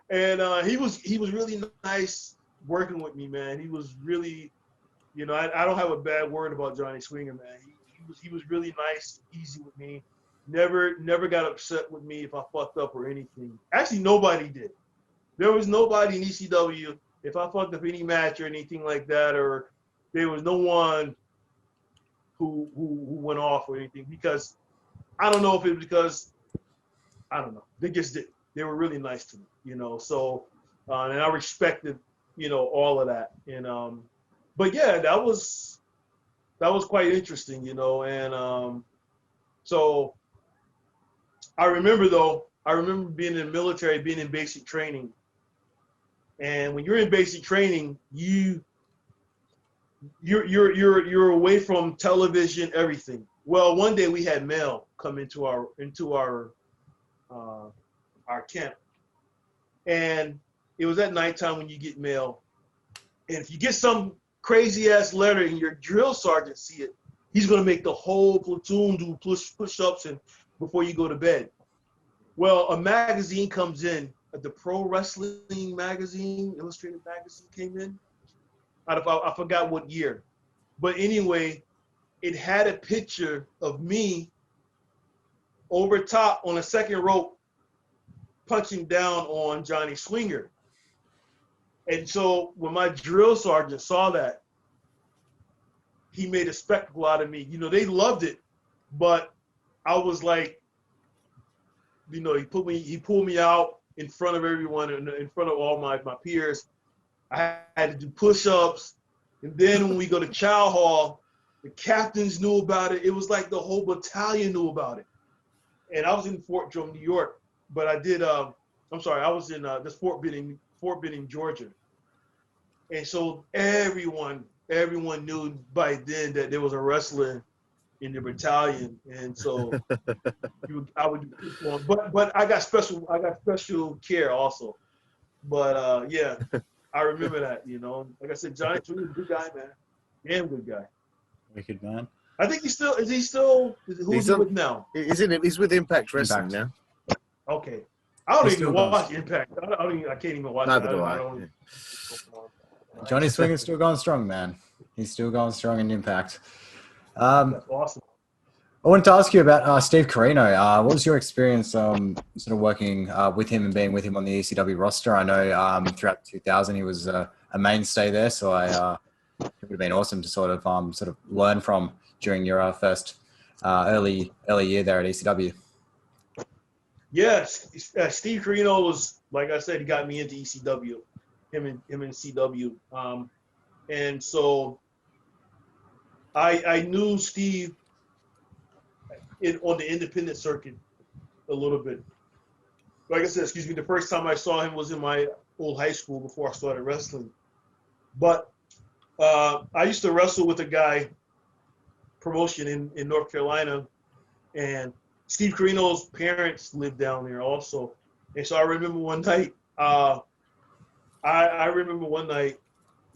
and he was really nice working with me, man. He was really, I don't have a bad word about Johnny Swinger, man. He was really nice, easy with me. Never got upset with me if I fucked up or anything. Actually, nobody did. There was nobody in ECW, if I fucked up any match or anything like that, or there was no one who went off or anything, because I don't know if it was because, I don't know. They just did. They were really nice to me, so, and I respected, all of that. And, but yeah, that was quite interesting, and, so I remember being in the military, being in basic training. And when you're in basic training, you're away from television, everything. Well, one day we had mail come into our camp, and it was at nighttime when you get mail. And if you get some crazy ass letter and your drill sergeant see it, he's gonna make the whole platoon do push-ups and before you go to bed. Well, a magazine comes in, the Pro Wrestling magazine, Illustrated magazine came in. I forgot what year. But anyway, it had a picture of me over top on a second rope punching down on Johnny Swinger. And so when my drill sergeant saw that, he made a spectacle out of me. They loved it, but I was like, he pulled me out in front of everyone, in front of all my peers. I had to do push-ups. And then when we go to Chow Hall, the captains knew about it. It was like the whole battalion knew about it. And I was in Fort Drum, New York, but I was in this Fort Benning, Georgia. And so everyone knew by then that there was a wrestler in the battalion, and so I would do this one. But I got special care also. But yeah, I remember that. Like I said, Johnny Swinger was a good guy, man. Damn good guy. Wicked, man. I think he's who's he with now? He's with Impact Wrestling now. Okay. I don't even watch Impact. I can't even watch it. Neither do I. Johnny Swinger's still going strong, man. He's still going strong in Impact. That's awesome. I wanted to ask you about Steve Corino. What was your experience sort of working with him and being with him on the ECW roster? I know throughout 2000 he was a mainstay there, so it would have been awesome to sort of learn from during your first early year there at ECW. Yes, Steve Corino was, like I said, he got me into ECW, him and CW, and so I knew Steve on the independent circuit a little bit. Like I said, the first time I saw him was in my old high school before I started wrestling. But I used to wrestle with a guy, promotion in North Carolina, and Steve Corino's parents lived down there also. And so I remember one night,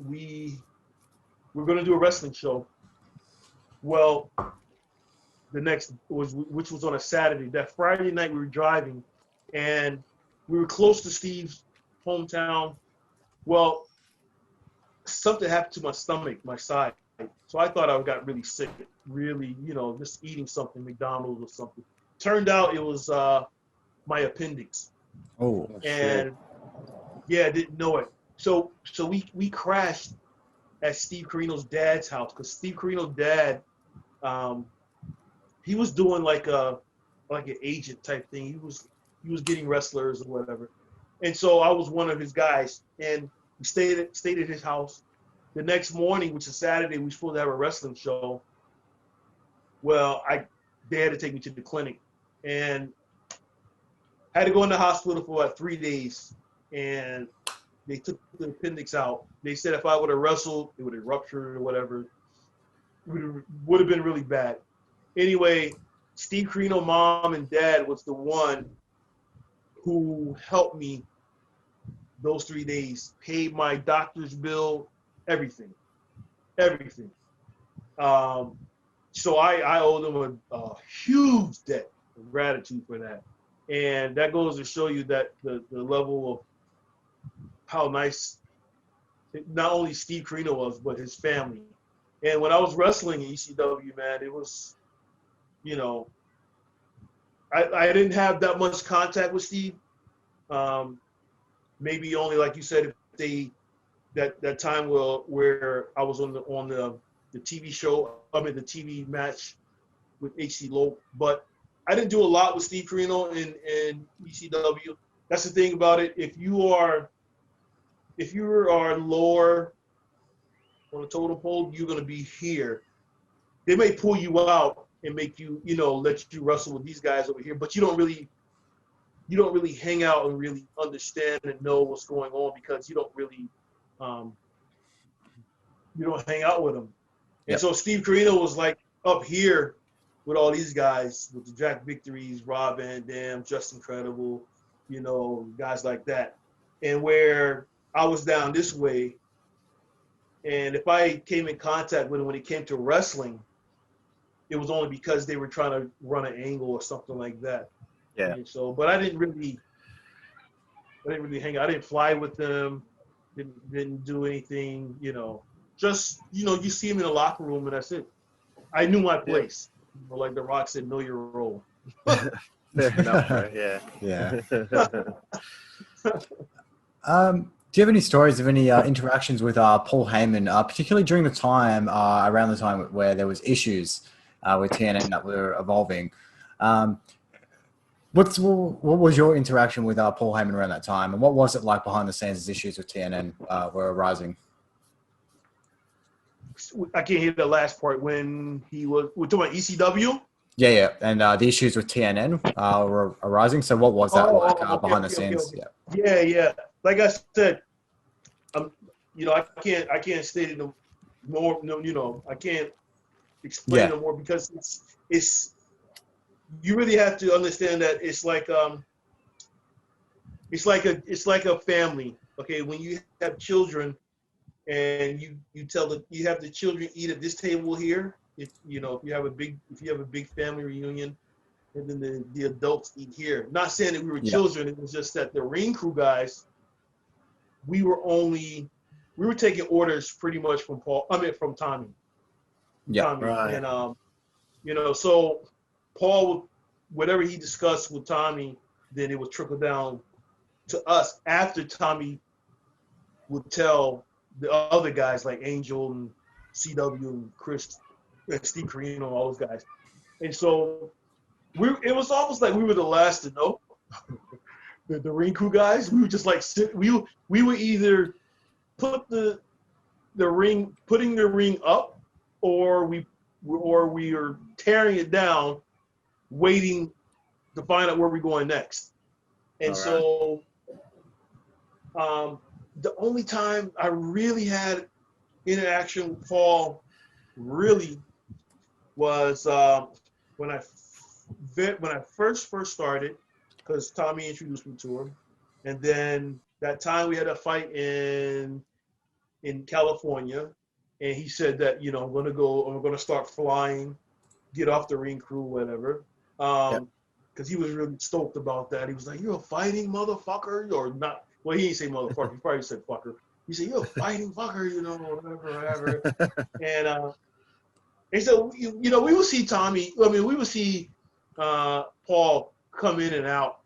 we were going to do a wrestling show. Well, which was on a Saturday. That Friday night we were driving, and we were close to Steve's hometown. Well, something happened to my stomach, my side. So I thought I got really sick, really, just eating something, McDonald's or something. Turned out it was my appendix. Oh, and yeah, didn't know it. So we crashed at Steve Corino's dad's house, because Steve Corino's dad, he was doing like an agent type thing. He was getting wrestlers or whatever. And so I was one of his guys, and we stayed at his house. The next morning, which is Saturday, we were supposed to have a wrestling show. Well, they had to take me to the clinic, and I had to go in the hospital for about 3 days, and they took the appendix out. They said if I would have wrestled, it would have ruptured or whatever. It would have been really bad. Anyway, Steve Carino, mom and dad was the one who helped me those 3 days, paid my doctor's bill, everything. So I owe them a huge debt of gratitude for that. And that goes to show you that the level of how nice not only Steve Carino was, but his family. And when I was wrestling in ECW, man, it was, I didn't have that much contact with Steve. Maybe only, like you said, if that time where I was on the TV show, the TV match with HC Low, but I didn't do a lot with Steve Carino in ECW. That's the thing about it. If you are lower on the totem pole, you're gonna be here. They may pull you out and make you, let you wrestle with these guys over here, but you don't really hang out and really understand and know what's going on because you don't really you don't hang out with them. And Yep. so Steve Carino was like up here with all these guys, with the Jack Victories, Rob Van Dam, Just Incredible, guys like that. And where I was down this way, and if I came in contact with him when it came to wrestling, it was only because they were trying to run an angle or something like that. Yeah. And so, but I didn't really hang out. I didn't fly with them. Didn't do anything. Just you see him in the locker room and that's it. I knew my place. Like The Rock said, know your role. Fair enough, bro. Yeah. Yeah. Do you have any stories of any interactions with Paul Heyman, particularly during the time, around the time where there was issues with TNN that were evolving? What was your interaction with Paul Heyman around that time, and what was it like behind the scenes as issues with TNN were arising? I can't hear the last part when we're talking about ECW? Yeah, and the issues with TNN were arising. So what was that behind the scenes? Okay. Yeah. Like I said, I can't state it more. No, I can't explain it more because it's. You really have to understand that it's like a family. Okay, when you have children, and you have the children eat at this table here. If you have a big family reunion, and then the adults eat here. Not saying that we were children. It was just that the ring crew guys, we were taking orders pretty much from Tommy. Yeah, Tommy. Right. And so Paul, whatever he discussed with Tommy, then it would trickle down to us after Tommy would tell the other guys like Angel and CW and Chris and Steve Carino and all those guys. And so it was almost like we were the last to know. the ring crew guys, we would just like sit. We would either putting the ring up, or we are tearing it down, waiting to find out where we're going next. And so the only time I really had interaction with Paul really was when I first started, because Tommy introduced me to him, and then that time we had a fight in California, and he said that I'm gonna start flying, get off the ring crew, whatever, because he was really stoked about that. He was like, "You're a fighting motherfucker," or not. Well, he didn't say motherfucker. He probably said fucker. He said, "You're a fighting fucker," whatever. And so, we would see Tommy. I mean, we would see Paul come in and out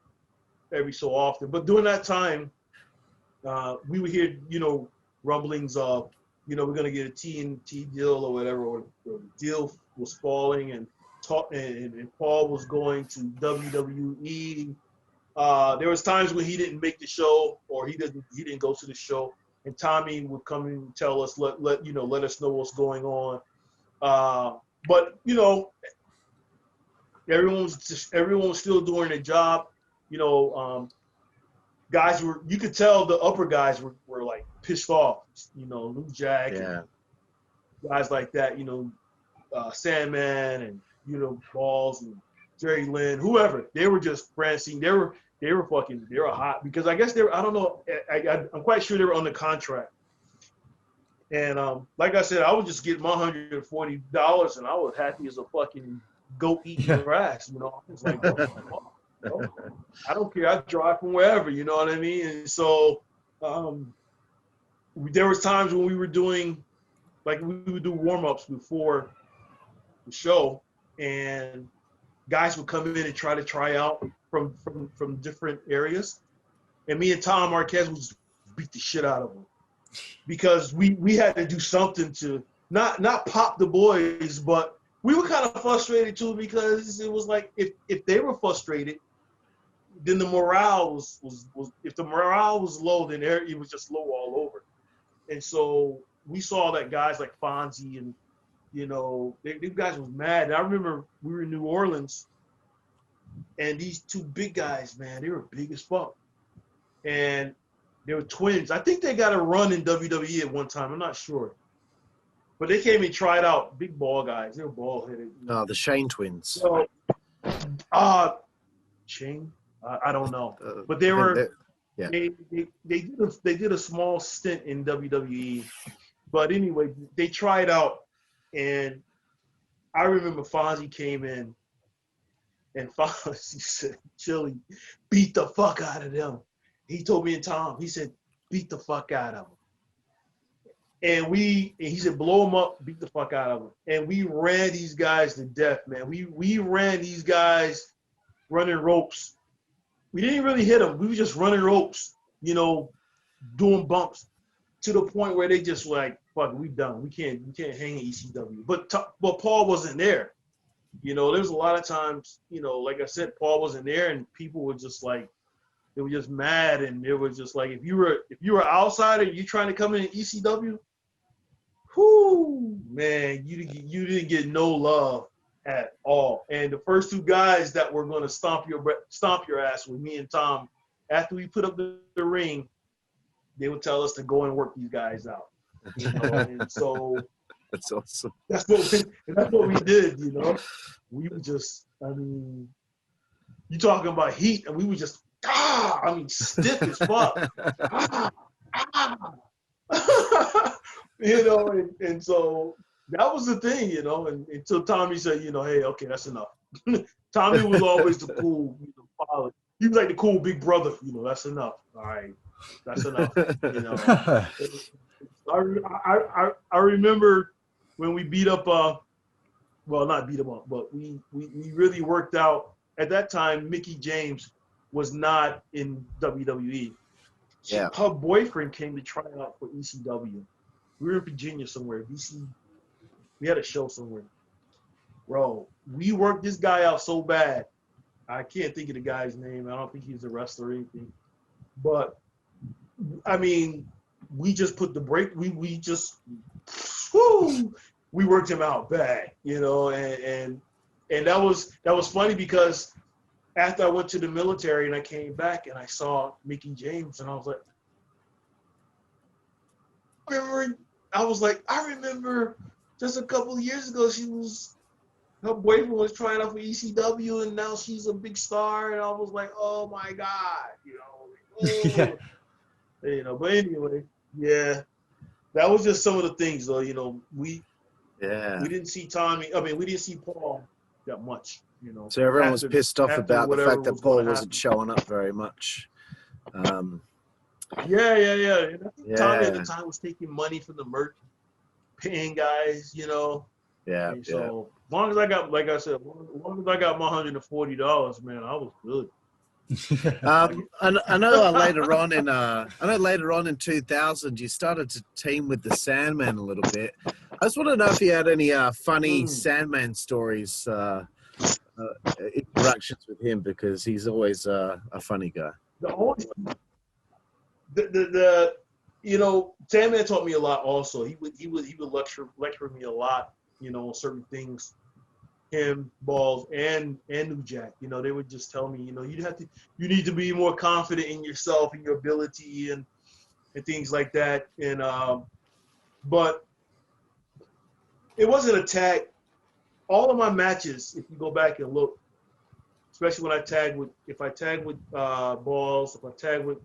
every so often. But during that time, we would hear, rumblings of, we're going to get a TNT deal or whatever, or the deal was falling, and Paul was going to WWE. There was times when he didn't make the show, or he didn't go to the show, and Tommy would come and tell us, let us know what's going on. But everyone was still doing their job. You know, guys you could tell the upper guys were like pissed off. You know, Lou Jack and guys like that. You know, Sandman and you know Balls and Jerry Lynn, whoever. They were just Francine. They were hot because I guess I don't know. I'm quite sure they were under contract. And like I said, I would just get my $140 and I was happy as a fucking goat eating grass. You know, I was like, oh, I don't care. I drive from wherever. You know what I mean? And so there was times when we were doing, like we would do warm-ups before the show, and guys would come in and try out from different areas, and me and Tom Marquez would just beat the shit out of them. Because we had to do something to not pop the boys, but we were kind of frustrated too because it was like if they were frustrated, then the morale was if the morale was low, then it was just low all over. And so we saw that guys like Fonzie and you know these guys was mad. And I remember we were in New Orleans, and these two big guys, man, they were big as fuck, and they were twins. I think they got a run in WWE at one time. I'm not sure. But they came and tried out. Big ball guys. They were ball-headed. Oh, the Shane twins. So, Shane? I don't know. But they were they did a small stint in WWE. But anyway, they tried out. And I remember Fonzie came in. And Fonzie said, Chili, beat the fuck out of them. He told me and Tom, he said, beat the fuck out of them. And he said, blow them up, beat the fuck out of them. And we ran these guys to death, man. We ran these guys running ropes. We didn't really hit them. We were just running ropes, you know, doing bumps to the point where they just like, fuck, we done. We can't hang in ECW. But Paul wasn't there. You know, there was a lot of times, you know, like I said, Paul wasn't there and people were just like, they were just mad, and it was just like if you were outsider, you trying to come in ECW, whoo, man, you didn't get no love at all. And the first two guys that were going to stomp your ass with me and Tom, after we put up the ring, they would tell us to go and work these guys out. You know, and so that's awesome. That's what we did. You know, we were just, I mean, you talking about heat, and we were just. Stiff as fuck. You know, and so that was the thing, you know, and until Tommy said, you know, hey, okay, that's enough. Tommy was always the cool father. He was like the cool big brother, you know, that's enough. All right, that's enough. You know, I remember when we beat up, well, not beat him up, but we really worked out. At that time, Mickie James was not in WWE. Her boyfriend came to try out for ECW. We were in Virginia somewhere. BC. We had a show somewhere. Bro, we worked this guy out so bad. I can't think of the guy's name. I don't think he's a wrestler or anything. But, I mean, we just put the break. We just, whoo, we worked him out bad, you know. And that was funny because after I went to the military and I came back and I saw Mickie James and I was like, I remember just a couple of years ago her boyfriend was trying out for ECW and now she's a big star, and I was like, oh my God, you know. You know, but anyway, yeah. That was just some of the things though, you know, we didn't see Tommy, we didn't see Paul that much. You know, so everyone was pissed off about the fact that Paul wasn't showing up very much. Yeah. Tommy at the time was taking money from the merch, paying guys, you know. Yeah. And so as long as I got, like I said, as long as I got my $140, man, I was good. I know later on in 2000 you started to team with the Sandman a little bit. I just want to know if you had any funny Sandman stories, interactions with him, because he's always a funny guy. You know, Sandman taught me a lot also. He would lecture me a lot, you know, on certain things. him, Balls, and New Jack. You know, they would just tell me, you know, you need to be more confident in yourself and your ability and things like that. And but it wasn't a tag. All of my matches, if you go back and look, especially when if I tag with Balls, if I tag with,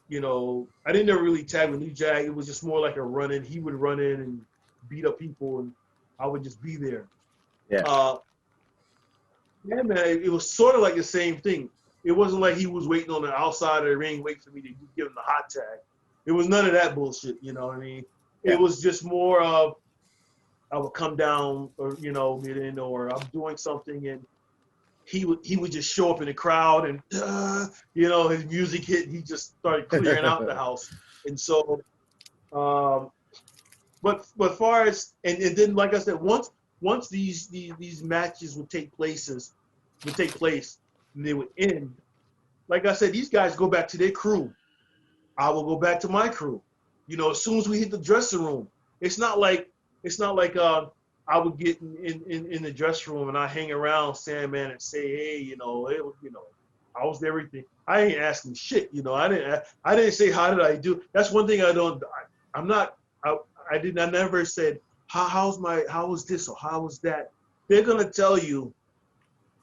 you know, I didn't ever really tag with New Jack. It was just more like a run-in. He would run in and beat up people, and I would just be there. Yeah. Yeah, man, it was sort of like the same thing. It wasn't like he was waiting on the outside of the ring, waiting for me to give him the hot tag. It was none of that bullshit, you know what I mean? Yeah. It was just more of, I would come down, or, you know, or I'm doing something, and he would just show up in the crowd, and you know, his music hit, and he just started clearing out the house. And so, but far as and then, like I said, once these matches would take place, and they would end. Like I said, these guys go back to their crew. I will go back to my crew. You know, as soon as we hit the dressing room, it's not like I would get in the dressing room and I hang around Sandman and say, hey, you know, I was everything. I ain't asking shit, you know. I didn't say how did I do. That's one thing I never said how was this or how was that. They're gonna tell you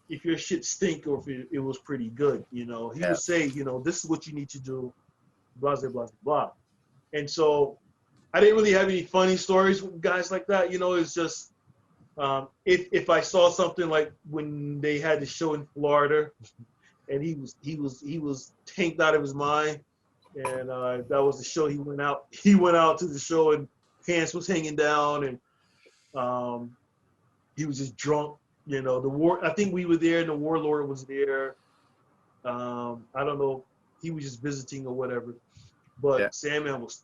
if your shit stink or if it was pretty good, you know. He would say, you know, this is what you need to do, blah blah blah blah. And so I didn't really have any funny stories with guys like that, you know. It's just if I saw something like when they had the show in Florida, and he was tanked out of his mind, and that was the show. He went out to the show and pants was hanging down, and he was just drunk. You know, I think we were there, and the Warlord was there. I don't know, he was just visiting or whatever. But Sandman was,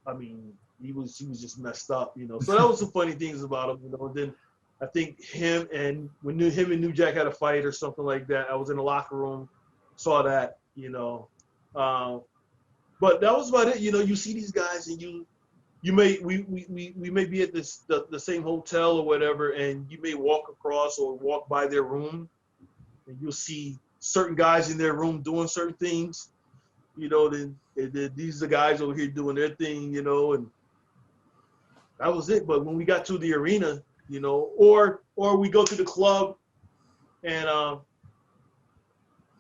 I mean, he was just messed up, you know. So that was some funny things about him, you know. And then I think him and New Jack had a fight or something like that. I was in the locker room, saw that, you know. But that was about it, you know. You see these guys, and we may be at the same hotel or whatever, and you may walk across or walk by their room, and you'll see certain guys in their room doing certain things, you know. Then these are the guys over here doing their thing, you know, and that was it. But when we got to the arena, you know, or we go to the club, and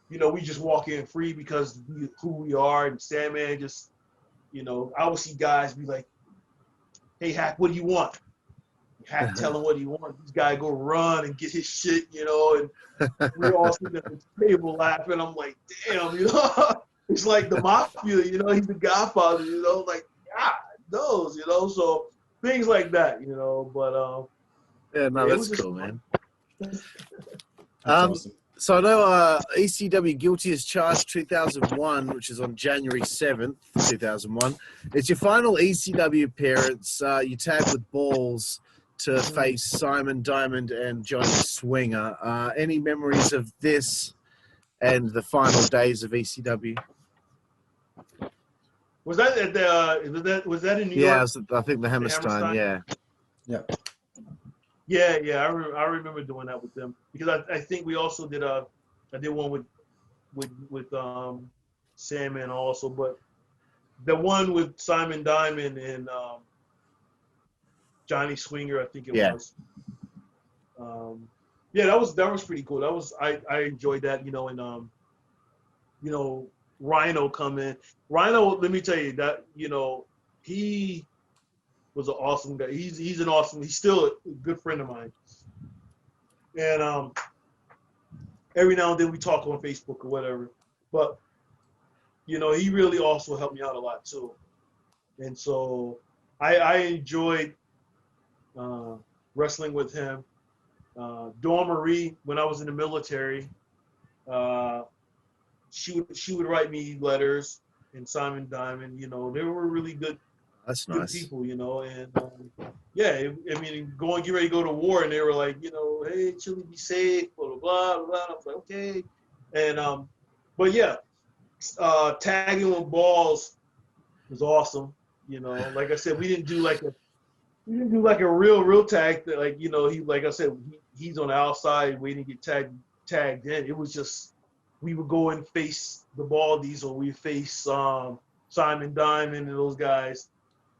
you know, we just walk in free because who we are, and Sandman just, you know, I would see guys be like, hey, Hack, what do you want? Hack tell him what he wants. This guy go run and get his shit, you know, and we're all sitting at the table laughing. I'm like, damn, you know, it's like the mafia, you know, he's the Godfather, you know, like, God knows, you know, so things like that, you know, but yeah, no, yeah, that's cool, man. Awesome. So I know ECW Guilty as Charged 2001, which is on January 7th, 2001. It's your final ECW appearance. You tag with Balls to face Simon Diamond and Johnny Swinger. Any memories of this and the final days of ECW? Was that at the was that in New York? Yeah, I think the Hammerstein. Yeah. Yeah, I remember doing that with them, because I think we also did I did one with Sandman also, but the one with Simon Diamond and Johnny Swinger, I think it was. Yeah, that was pretty cool. That was I enjoyed that, you know. And you know, Rhino come in. Rhino, let me tell you that, you know, he was an awesome guy. He's still a good friend of mine. And every now and then we talk on Facebook or whatever. But, you know, he really also helped me out a lot too. And so I enjoyed wrestling with him. Dawn Marie, when I was in the military, she would write me letters, and Simon Diamond, you know, they were really good. That's good nice. people, you know. And yeah, I mean, get ready to go to war, and they were like, you know, hey, Chili, be safe, blah blah blah blah. I was like, okay. And but yeah, tagging with Balls was awesome. You know, like I said, we didn't do like a real tag that, like, you know, he, like I said, he's on the outside waiting to get tagged in. It was just we would go and face the Baldies, or we face Simon Diamond and those guys,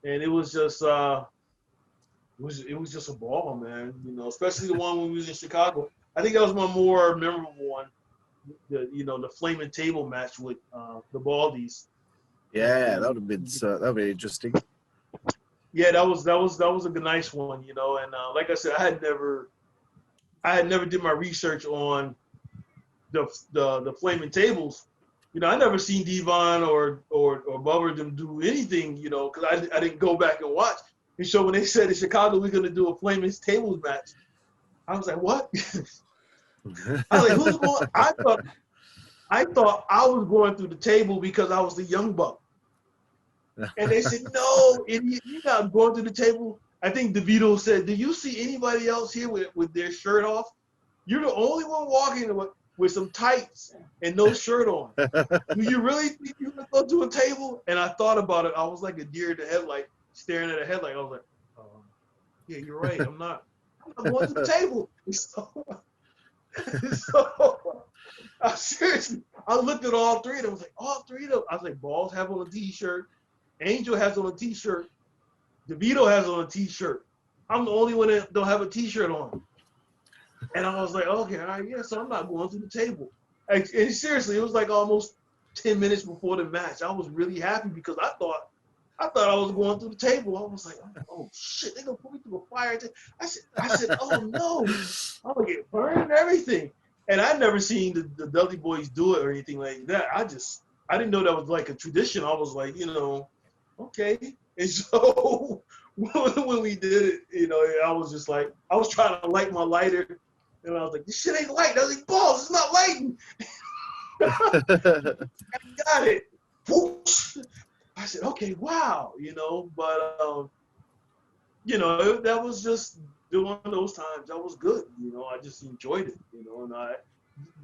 and it was just it was just a ball, man. You know, especially the one when we was in Chicago. I think that was my more memorable one. The flaming table match with the Baldies. Yeah, that would have been interesting. Yeah, that was a good, nice one, you know. And like I said, I had never did my research on the flaming tables. You know, I never seen Devon or Bubba them do anything, you know, because I didn't go back and watch. And so when they said in Chicago we're gonna do a flaming tables match, I was like, what? I was like, who's going? I thought I was going through the table because I was the young buck. And they said, no, idiot, you're not going through the table. I think DeVito said, do you see anybody else here with their shirt off? You're the only one walking with some tights and no shirt on. Do you really think you're going to go to a table? And I thought about it. I was like a deer in the headlight, staring at a headlight. I was like, yeah, you're right. I'm not going to the table. So seriously, I looked at all three of them. I was like, all three of them. I was like, Balls have on a T-shirt. Angel has on a T-shirt. DeVito has on a T-shirt. I'm the only one that don't have a T-shirt on. And I was like, okay, all right, yeah, so I'm not going to the table. And seriously, it was like almost 10 minutes before the match. I was really happy because I thought I was going through the table. I was like, oh shit, they're gonna put me through a fire. I said, oh no, I'm gonna get burned and everything. And I'd never seen the Dudley Boys do it or anything like that. I didn't know that was like a tradition. I was like, you know, okay. And so when we did it, you know, I was just like, I was trying to light my lighter, and I was like, this shit ain't light. I was like, Balls, it's not lighting. I got it. Whoosh. I said, okay, wow, you know, but, you know, that was just one of those times. That was good, you know. I just enjoyed it, you know, and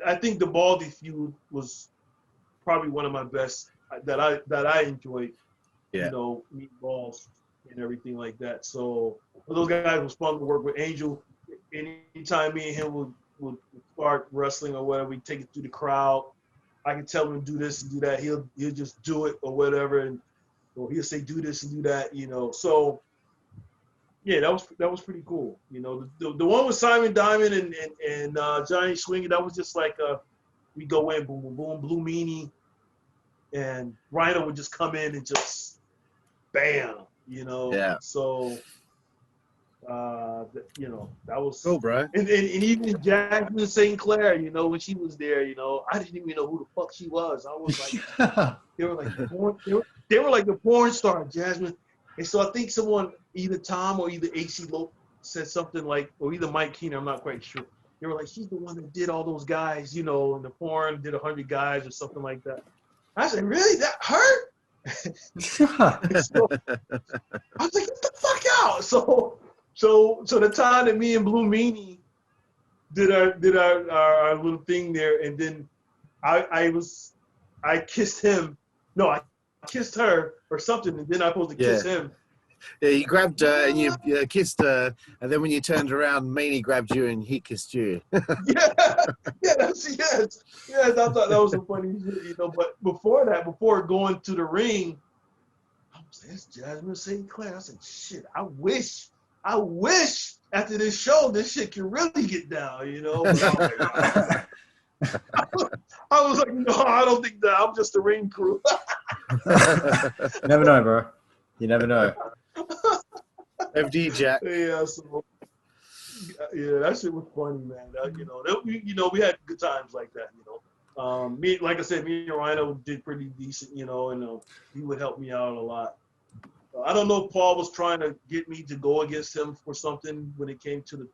I think the Baldy feud was probably one of my best that I enjoyed, you know, meatballs and everything like that. So those guys was fun to work with. Angel, anytime me and him would start wrestling or whatever, we take it through the crowd. I can tell him to do this and do that. He'll just do it or whatever, or he'll say do this and do that, you know. So yeah, that was pretty cool. You know, the one with Simon Diamond and Johnny Swinging, that was just like we go in, boom, boom, boom, Blue Meanie, and Rhino would just come in and just bam, you know. Yeah. So you know, that was cool, bro. And even Jasmine St. Clair, you know, when she was there, you know, I didn't even know who the fuck she was. I was like, they were like the porn star, Jasmine. And so I think someone, either Tom or either AC Lope, said something like, or either Mike Keener, I'm not quite sure. They were like, she's the one that did all those guys, you know, in the porn, did 100 guys or something like that. I said, really? That her? So, I was like, get the fuck out. So the time that me and Blue Meanie did our little thing there, and then I kissed him. No, I kissed her or something, and then I was supposed to kiss him. Yeah, you grabbed her and you kissed her, and then when you turned around, Meanie grabbed you and he kissed you. yes. I thought that was a funny shit, you know. But before going to the ring, I was like, that's Jasmine St. Clair. I said, shit, I wish after this show this shit can really get down, you know. I was like, no, I don't think that. I'm just a ring crew. Never know, bro. You never know. FD Jack. Yeah, so that shit was funny, man. We had good times like that, you know. Me and Rhino did pretty decent, you know, and he would help me out a lot. I don't know if Paul was trying to get me to go against him for something when it came to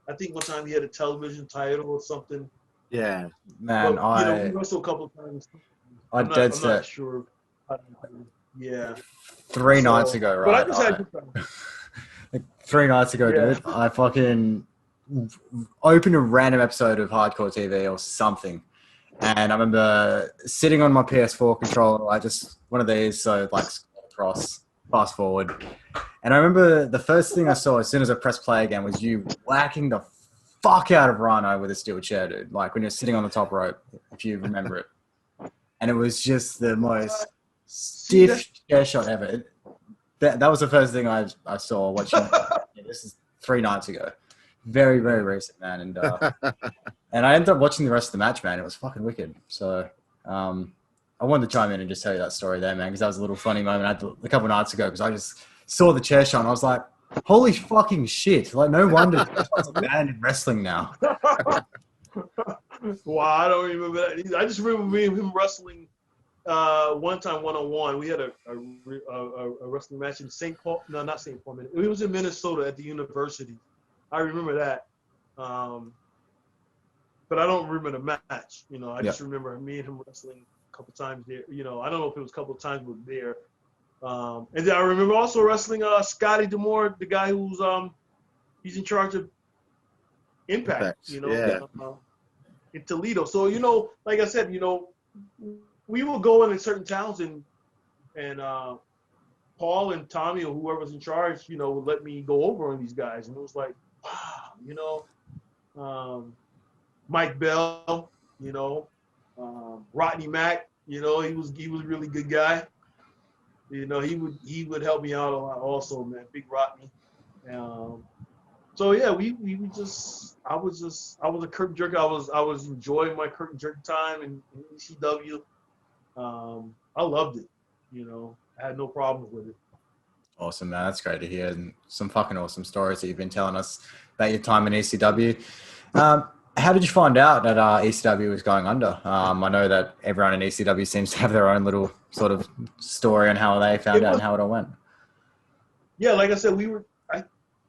I think one time he had a television title or something. Yeah, man. But, we wrestled a couple of times. I'm not sure. Yeah. 3 nights ago, right? But I just had 3 nights ago, dude. I fucking opened a random episode of Hardcore TV or something. And I remember sitting on my PS4 controller, one of these, so like cross, fast forward. And I remember the first thing I saw as soon as I pressed play again was you whacking the fuck out of Rhino with a steel chair, dude. Like when you're sitting on the top rope, if you remember it. And it was just the most stiff chair shot ever. That was the first thing I saw watching. This is 3 nights ago. Very, very recent, man. And and I ended up watching the rest of the match, man. It was fucking wicked. So I wanted to chime in and just tell you that story there, man, because that was a little funny moment I had a couple of nights ago because I just saw the chair shot and I was like, holy fucking shit. Like, no wonder it's banned in wrestling now. Wow, I don't remember that. I just remember me and him wrestling one time one-on-one. We had a wrestling match in St. Paul. No, not St. Paul. It was in Minnesota at the university. I remember that. But I don't remember the match. You know, I just remember me and him wrestling a couple times there. You know, I don't know if it was a couple of times, but there. And then I remember also wrestling Scotty D'Amore, the guy who's he's in charge of Impact. You know, in Toledo. So, you know, like I said, you know, we will go in certain towns and Paul and Tommy or whoever's in charge, you know, would let me go over on these guys. And it was like, wow, you know, Mike Bell, you know, Rodney Mack, you know, he was a really good guy. You know, he would help me out a lot also, man. Big Rodney. So yeah, I was a curtain jerker. I was enjoying my curtain jerk time in ECW. I loved it. You know, I had no problems with it. Awesome, man. That's great to hear. And some fucking awesome stories that you've been telling us about your time in ECW. How did you find out that ECW was going under? I know that everyone in ECW seems to have their own little sort of story on how they found out and how it all went. Yeah, like I said,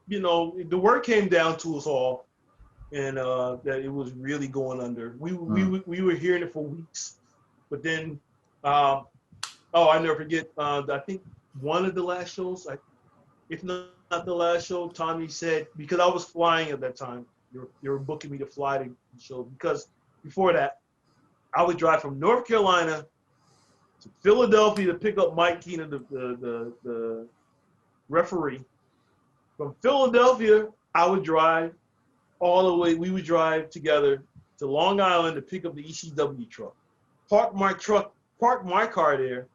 you know, the word came down to us all, and that it was really going under. We were hearing it for weeks, but then, I never forget. I think one of the last shows, if not the last show, Tommy said, because I was flying at that time, they were booking me to fly to the show, because before that, I would drive from North Carolina to Philadelphia to pick up Mike Keenan, the referee. From Philadelphia, I would drive all the way. We would drive together to Long Island to pick up the ECW truck. Park my car there,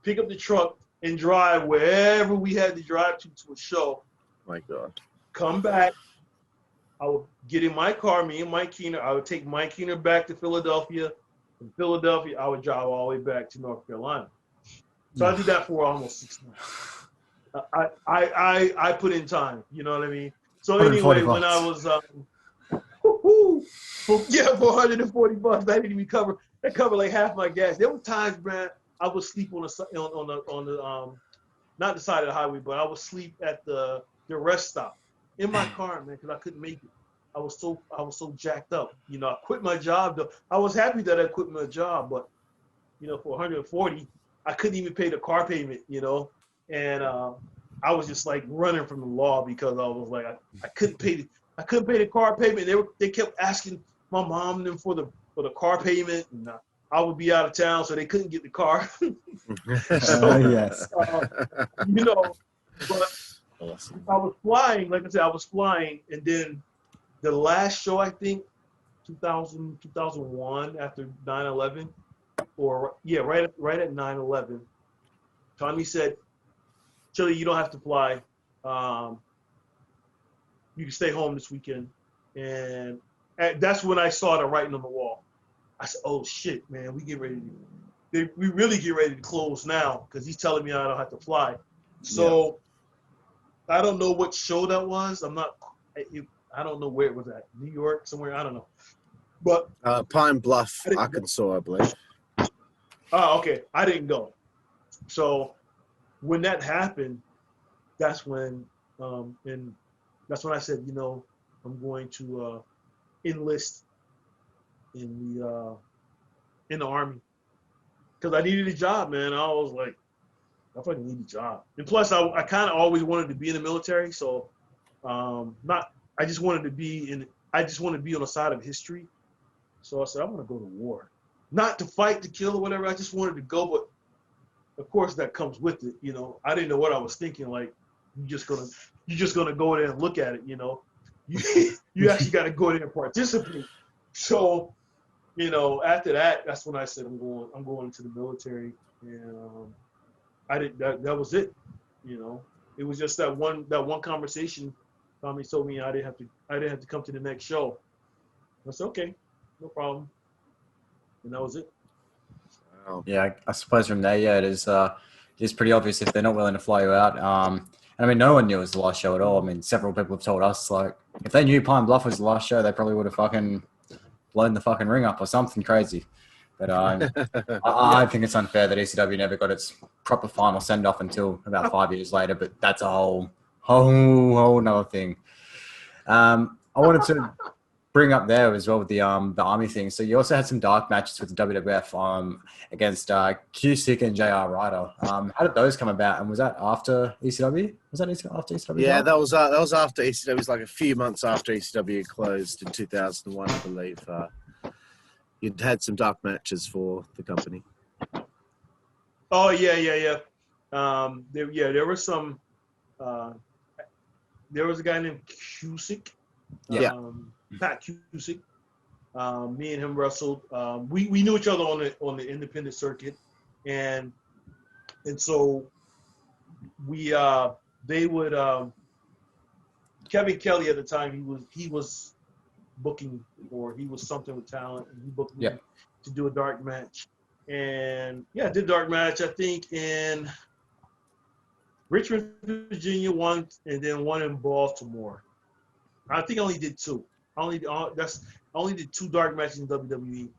pick up the truck, and drive wherever we had to drive to a show. My God. Come back. I would get in my car, me and Mike Keener. I would take Mike Keener back to Philadelphia. From Philadelphia, I would drive all the way back to North Carolina. So I did that for almost 6 months. I put in time, you know what I mean? So anyway, when I was, $440, I didn't even cover. That covered like half my gas. There were times, man, I would sleep on the not the side of the highway, but I would sleep at the rest stop in my car, man, because I couldn't make it. I was so jacked up. You know, I quit my job though. I was happy that I quit my job, but you know, for $140, I couldn't even pay the car payment, you know, and I was just like running from the law because I was like I couldn't pay the car payment. They kept asking my mom and them for the car payment, and I would be out of town, so they couldn't get the car. Yes. You know, but awesome. I was flying, like I said, and then the last show, I think, 2001, after 9/11, or right at 9/11, Tommy said, Chili, you don't have to fly. You can stay home this weekend. And that's when I saw the writing on the wall. I said, oh shit, man, we really get ready to close now, because he's telling me I don't have to fly. So I don't know what show that was. I don't know where it was at. New York, somewhere, I don't know. But Pine Bluff, Arkansas, I believe. Oh, okay. I didn't go. So when that happened, that's when I said, you know, I'm going to enlist in the Army, because I needed a job, man. I was like, I fucking need a job. And plus, I kind of always wanted to be in the military, so I just wanted to be on the side of history. So I said, I'm gonna go to war, not to fight, to kill, or whatever. I just wanted to go, but of course that comes with it, you know. I didn't know what I was thinking. Like, you're just gonna go there and look at it, you know. you actually got to go there and participate. So, after that, that's when I said I'm going into the military, and I did that was it. It was just that one conversation. Tommy told me I didn't have to come to the next show. I said, okay, no problem, and that was it. Wow. Yeah, I suppose from there, yeah, it's pretty obvious if they're not willing to fly you out. And I mean, no one knew it was the last show at all. I mean, several people have told us, like, if they knew Pine Bluff was the last show, they probably would have fucking blown the fucking ring up or something crazy. But I think it's unfair that ECW never got its proper final send off until about 5 years later. But that's a whole another thing. I wanted to bring up there as well with the Army thing. So you also had some dark matches with the WWF against Cusick and JR Ryder. How did those come about? And was that after ECW? Was that after ECW? Yeah, that was after ECW. It was like a few months after ECW closed in 2001, I believe. You'd had some dark matches for the company. Oh yeah. There was some. There was a guy named Cusick. Yeah. Pat Cusick. Me and him wrestled. We knew each other on the independent circuit, and so they would Kevin Kelly at the time he was booking, or he was something with talent, and he booked me to do a dark match. And I did dark match, I think, in Richmond, Virginia once, and then one in Baltimore. I think I only did two. I only did two dark matches in WWE,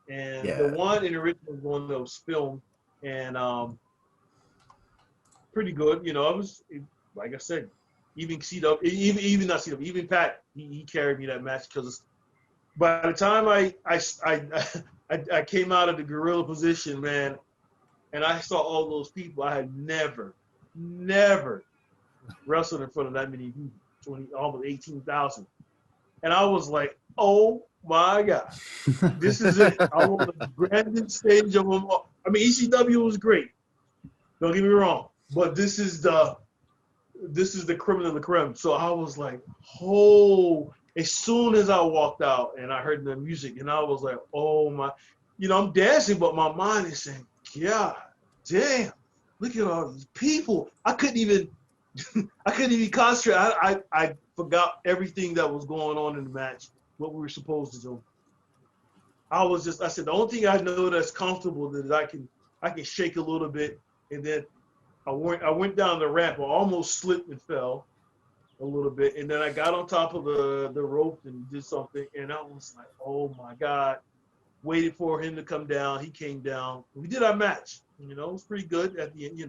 and the one in the Richmond one that was filmed, and pretty good. It was, like I said, even CW, even not CW, even Pat, he carried me that match, because by the time I came out of the gorilla position, man, and I saw all those people, I had never wrestled in front of that many people, almost 18,000. And I was like, oh my God, this is it. I'm on the grandest stage of them all. I mean, ECW was great. Don't get me wrong. But this is the creme de la creme. So I was like, as soon as I walked out and I heard the music, and I was like, oh my, I'm dancing, but my mind is saying, God damn, look at all these people. I couldn't even concentrate. I forgot everything that was going on in the match, what we were supposed to do. I said, the only thing I know that's comfortable is I can shake a little bit, and then I went down the ramp. I almost slipped and fell a little bit, and then I got on top of the rope and did something, and I was like, oh my God. Waited for him to come down. He came down. We did our match. It was pretty good at the end,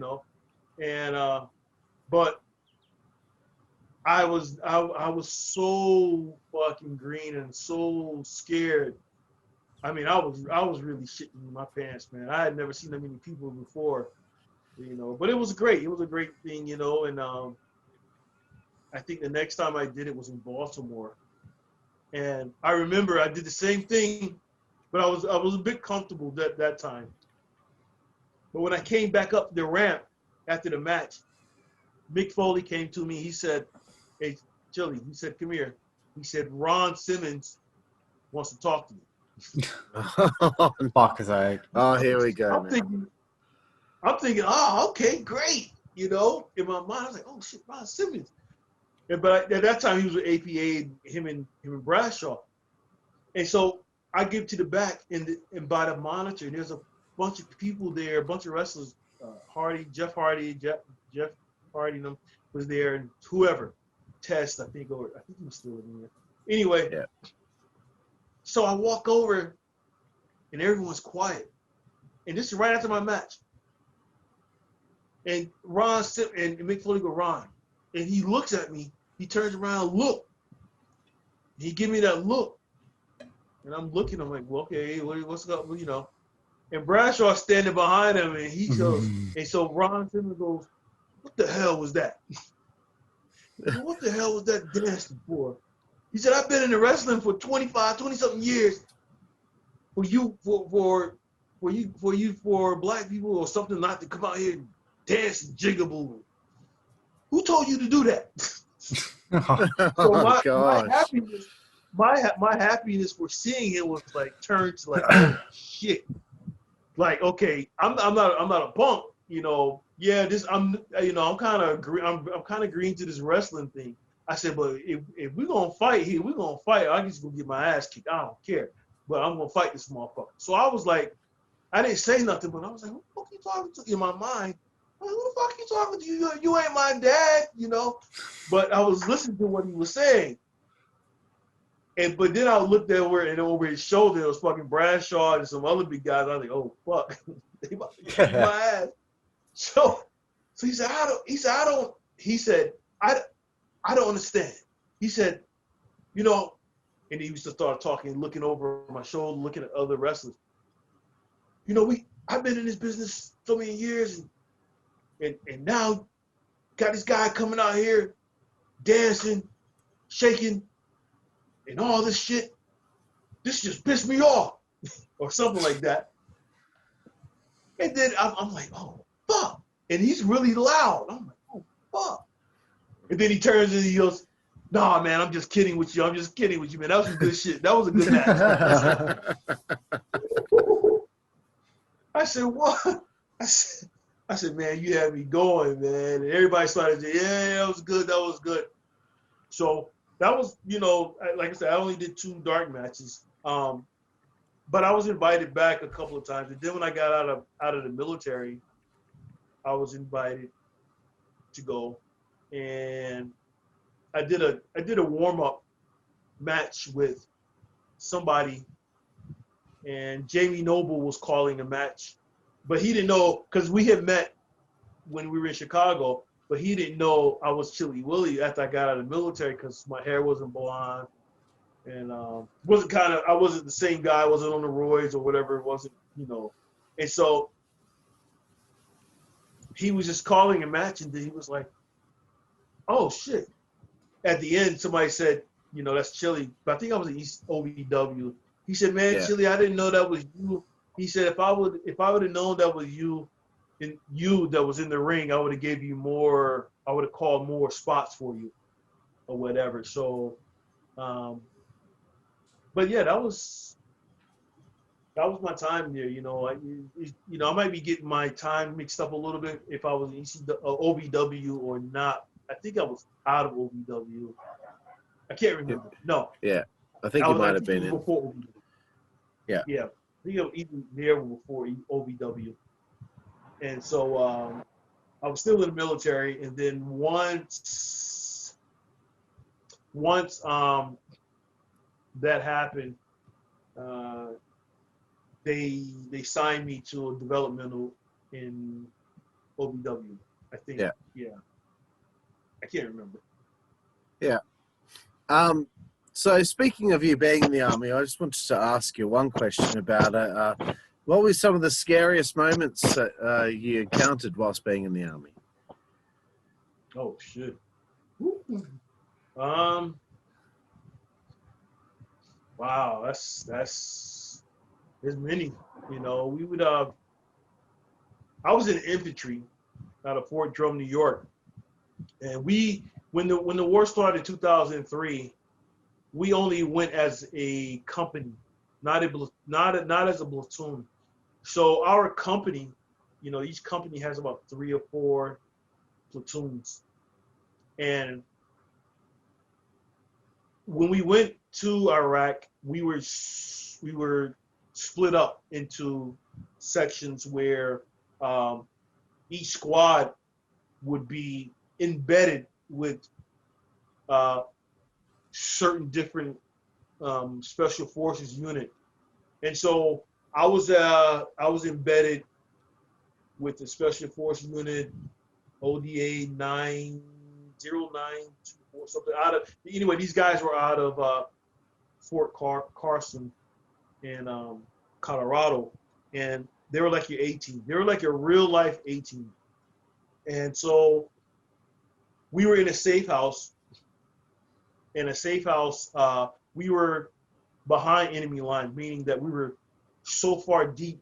and but I was so fucking green and so scared. I mean, I was really shitting my pants, man. I had never seen that many people before, But it was great. It was a great thing, And I think the next time I did it was in Baltimore, and I remember I did the same thing, but I was a bit comfortable that time. But when I came back up the ramp after the match, Mick Foley came to me. He said, "Hey, Chili," he said, "come here." He said, "Ron Simmons wants to talk to you." Fuck's sake. Oh, here we go. I'm thinking, oh, okay, great. In my mind, I was like, oh shit, Ron Simmons. But at that time, he was with APA, him and Bradshaw. And so I get to the back and by the monitor, and there's a bunch of people there, a bunch of wrestlers. Jeff Hardy was there, and whoever, Test, I think he was still in there. Anyway, So I walk over, and everyone's quiet. And this is right after my match. And Ron and Mick Foley go, "Ron," and he looks at me. He turns around, look. He give me that look, and I'm looking. I'm like, well, okay, what's up? And Bradshaw standing behind him, and he goes, and so Ron Simmons goes, "What the hell was that? What the hell was that dancing for?" He said, "I've been in the wrestling for 20-something years. For black people or something not to come out here and dance and jigaboo. Who told you to do that?" So Oh my gosh. happiness, my happiness for seeing him was like turned to like, oh shit. Like, okay, I'm not a punk, you know. Yeah, I'm kind of I'm kind of green to this wrestling thing. I said, but if we're gonna fight here, we're gonna fight. I just gonna get my ass kicked. I don't care, but I'm gonna fight this motherfucker. So I was like, I didn't say nothing, but I was like, who the fuck you talking to? In my mind, like, who the fuck you talking to? You ain't my dad, you know. But I was listening to what he was saying. But then I looked over his shoulder, it was fucking Bradshaw and some other big guys. I was like, oh fuck, they about to kick my ass. So he said, I don't understand. He said, you know, and he used to start talking, looking over my shoulder, looking at other wrestlers. You know, I've been in this business so many years, and now got this guy coming out here dancing, shaking, and all this shit. This just pissed me off, or something like that. And then I'm like, oh fuck, and he's really loud. I'm like, oh fuck. And then he turns and he goes, nah, man, I'm just kidding with you. I'm just kidding with you, man. That was some good shit. That was a good match. I said, what? I said, man, you had me going, man. And everybody started to say, yeah, that was good. That was good. So that was, you know, like I said, I only did 2 dark matches. But I was invited back a couple of times. And then when I got out of the military, I was invited to go. And I did a warm-up match with somebody, and Jamie Noble was calling a match, but he didn't know, because we had met when we were in Chicago, but he didn't know I was Chili Willy after I got out of the military, because my hair wasn't blonde, and I wasn't the same guy, I wasn't on the roids or whatever, it wasn't, you know. And so he was just calling a match, and then he was like, oh shit. At the end, somebody said, you know, that's Chili, but I think I was in East OVW. He said, man, Yeah. Chili, I didn't know that was you. He said, if I would have known that was you, and you that was in the ring, I would have gave you more, I would have called more spots for you or whatever. So, but yeah, that was my time there. You know, I might be getting my time mixed up a little bit if I was in OVW or not. I think I was out of OVW. I can't remember. No. Yeah, I think you might have been in. Before OVW. Yeah. Yeah. I think I was even there before OVW. And so I was still in the military, and then once that happened, they signed me to a developmental in OVW. I think. Yeah. I can't remember. Yeah. So speaking of you being in the Army, I just wanted to ask you one question about what were some of the scariest moments that you encountered whilst being in the Army? Oh shit. Wow, there's many. You know, we would I was in infantry out of Fort Drum, New York, and when the war started in 2003, we only went as a company, not as a platoon. So our company, you know, each company has about 3 or 4 platoons, and when we went to Iraq, we were split up into sections where each squad would be embedded with certain different special forces unit. And so I was embedded with the special forces unit ODA 90924 something anyway, these guys were out of Fort Carson in Colorado, and they were like your A-team. They were like your real life A-team. And so we were in a safe house. In a safe house, we were behind enemy lines, meaning that we were so far deep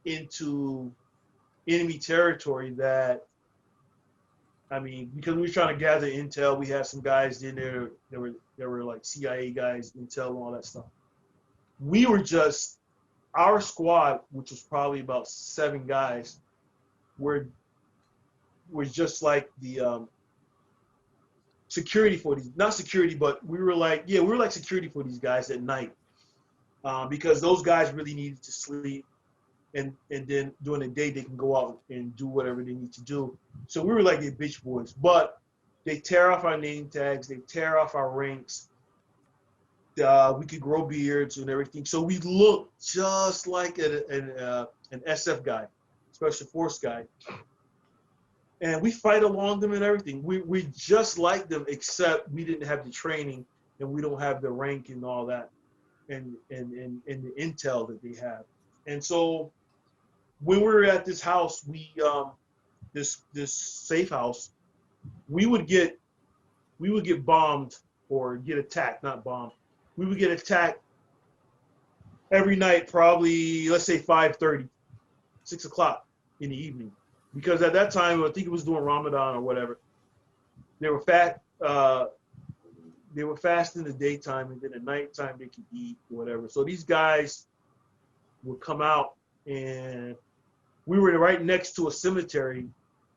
into enemy territory that I mean, because we were trying to gather intel, we had some guys in there that were like CIA guys, intel and all that stuff. We were just, our squad, which was probably about 7 guys, were just like the security for these, not security, but we were like security for these guys at night, because those guys really needed to sleep, and then during the day they can go out and do whatever they need to do. So we were like the bitch boys, but they tear off our name tags, they tear off our ranks. We could grow beards and everything, so we looked just like an SF guy, special force guy. And we fight along them and everything. We just like them, except we didn't have the training and we don't have the rank and all that, and the intel that they have. And so when we were at this house, this safe house, we would get bombed or get attacked, not bombed. We would get attacked every night, probably, let's say 5:30, 6 o'clock in the evening. Because at that time, I think it was during Ramadan or whatever, they were fast in the daytime, and then at nighttime they could eat or whatever. So these guys would come out, and we were right next to a cemetery.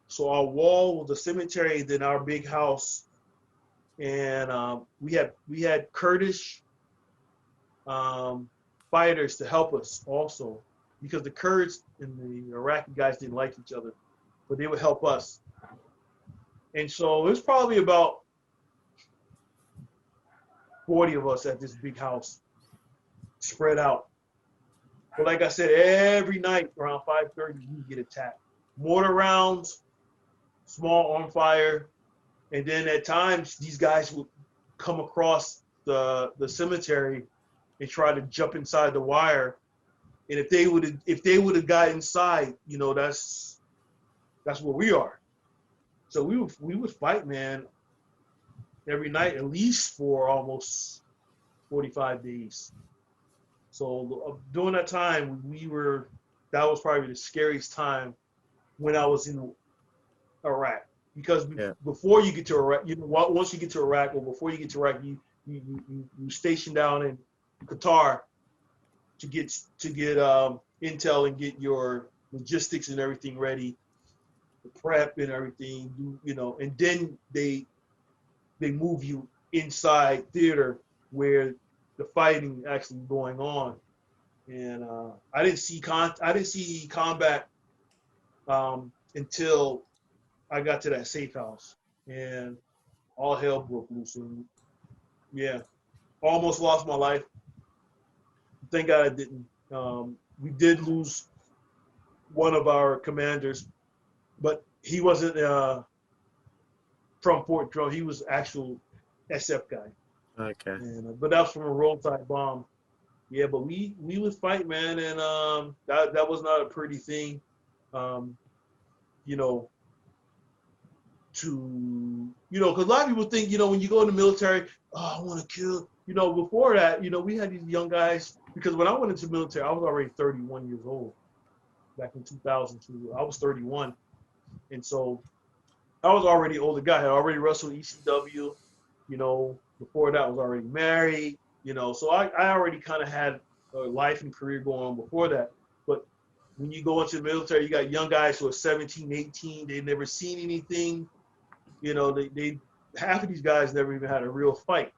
So our wall was a cemetery, then our big house, and we had Kurdish fighters to help us also, because the Kurds and the Iraqi guys didn't like each other, but they would help us. And so it was probably about 40 of us at this big house, spread out. But like I said, every night around 5:30, we get attacked. Mortar rounds, small on fire, and then at times these guys would come across the cemetery and try to jump inside the wire. And if they would have got inside, you know, that's where we are. So we would fight, man, every night, at least for almost 45 days. So during that time, that was probably the scariest time when I was in Iraq. Because before you get to Iraq, you know, once you get to Iraq, or before you get to Iraq, you station down in Qatar to get intel and get your logistics and everything ready, the prep and everything, you know, and then they move you inside theater where the fighting actually going on. And I didn't see combat until I got to that safe house, and all hell broke loose. And yeah, almost lost my life. Thank God I didn't. We did lose one of our commanders, but he wasn't from Fort Drum. He was actual SF guy. Okay. And, but that was from a roadside bomb. Yeah, but we would fight, man, and that was not a pretty thing. You know, because a lot of people think, you know, when you go in the military, oh, I want to kill. You know, before that, you know, we had these young guys, because when I went into the military, I was already 31 years old back in 2002. I was 31. And so I was already an older guy. I had already wrestled ECW. You know, before that, I was already married. You know, so I already kind of had a life and career going on before that. But when you go into the military, you got young guys who are 17, 18. They've never seen anything. You know, they half of these guys never even had a real fight.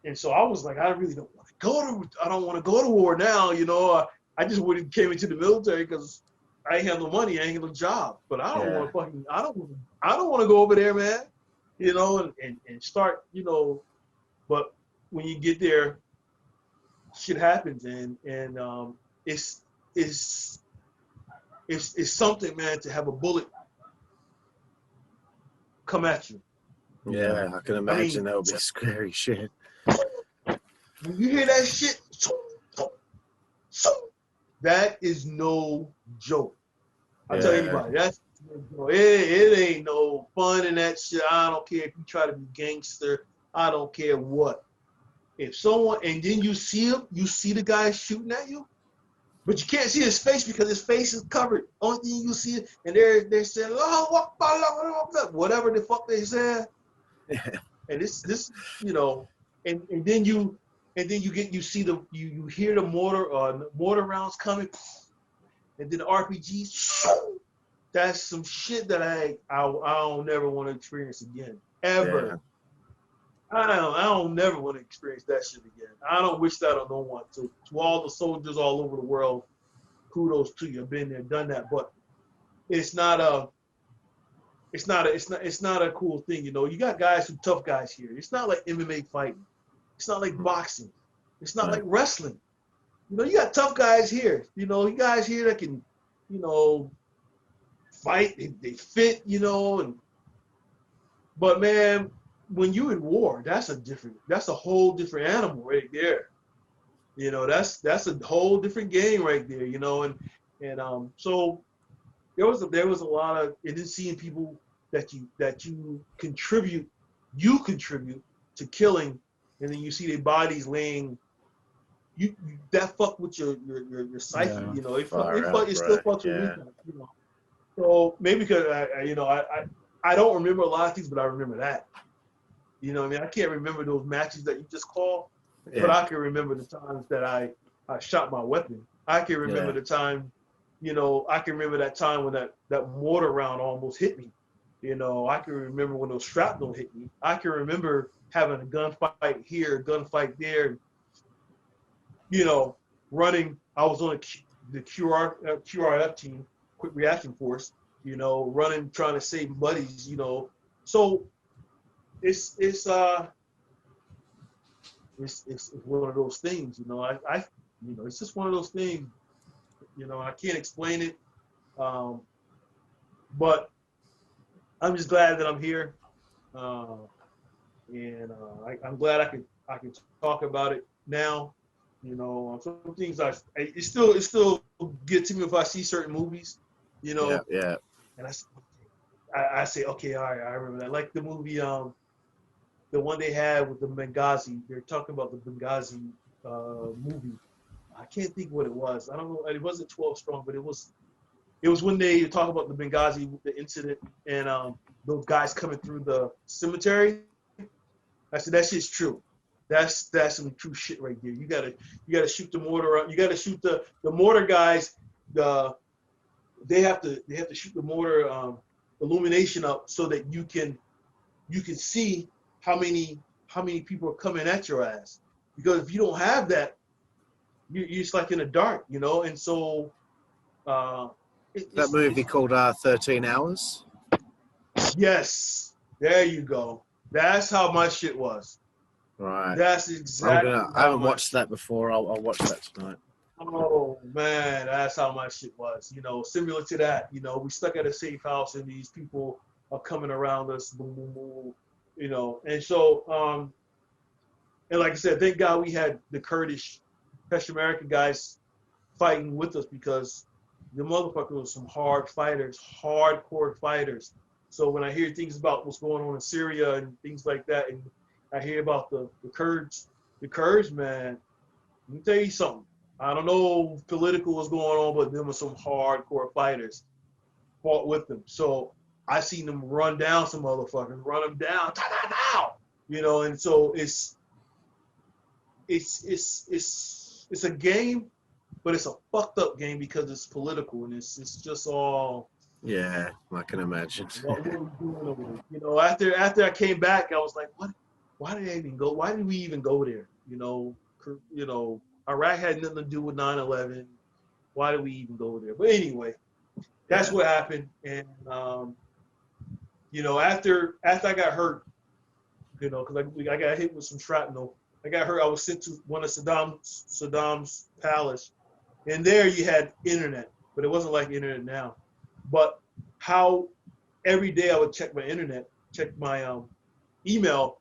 And so I was like, I really don't want to go to war now. You know, I just would have came into the military because I ain't have no money, I ain't have no job. But I don't want to I don't want to go over there, man. You know, and start, you know. But when you get there, shit happens, and it's something, man, to have a bullet come at you. Yeah, I can imagine that would be scary shit. When you hear that shit, that is no joke. I'll tell anybody, that's it ain't no fun in that shit. I don't care if you try to be gangster. I don't care what. If someone, and then you see him, you see the guy shooting at you, But you can't see his face because his face is covered. Only thing you see, and they're saying, "Oh, whatever the fuck they said." And this, and then you see you hear the mortar rounds coming, and then the RPGs. That's some shit that I don't never want to experience again, ever. Yeah. I don't never want to experience that shit again. I don't wish that on no one. To all the soldiers all over the world, kudos to you. I've been there, done that, but it's not a cool thing. You got guys who tough guys here. It's not like MMA fighting. It's not like boxing. It's not like wrestling. You got tough guys here. You guys here that can, fight. They fit. But man, when you in war, that's a whole different animal right there. That's a whole different game right there. So there was a lot of, and then seeing people that you contribute to killing, and then you see their bodies laying. You that fuck with your psyche. Yeah. It still fucks with me. So maybe because I don't remember a lot of things, but I remember that. I can't remember those matches that you just called, but I can remember the times that I shot my weapon. I can remember the time, I can remember that time when that mortar round almost hit me. I can remember when those shrapnel hit me. I can remember having a gunfight here, a gunfight there. Running. I was on the QRF team, Quick Reaction Force. Running, trying to save buddies. So it's one of those things. It's just one of those things. I can't explain it, but I'm just glad that I'm here, and I'm glad I can talk about it now. Some things it still get to me if I see certain movies. Yeah. And I say, okay, all right, I remember that. Like the movie, the one they had with the Benghazi. They're talking about the Benghazi movie. I can't think what it was. I don't know. It wasn't 12 Strong, but it was when they talk about the Benghazi, the incident, and those guys coming through the cemetery. I said that shit's true. That's some true shit right there. You gotta shoot the mortar up. You gotta shoot the mortar guys. They have to shoot the mortar illumination up so that you can see how many people are coming at your ass. Because if you don't have that, you're just like in the dark, And so that movie called 13 Hours. Yes, there you go. That's how my shit was. Right. That's exactly. I haven't watched that before. I'll watch that tonight. Oh man, that's how my shit was. Similar to that. We stuck at a safe house and these people are coming around us. Boom, boom, boom. And so and like I said, thank God we had the Kurdish Peshmerga guys fighting with us because the motherfuckers were some hardcore fighters. So when I hear things about what's going on in Syria and things like that, and I hear about the Kurds, man, let me tell you something. I don't know if political was going on, but them were some hardcore fighters. Fought with them. So I seen them run down some motherfuckers, run them down, and so it's a game, but it's a fucked up game because it's political and it's just all. Yeah, I can imagine. After I came back, I was like, what? Why did I even go? Why did we even go there? Iraq had nothing to do with 9/11. Why did we even go there? But anyway, that's what happened. And after I got hurt, because I got hit with some shrapnel. I got hurt. I was sent to one of Saddam's palace, and there you had internet, but it wasn't like internet now. But how every day I would check my internet, check my email,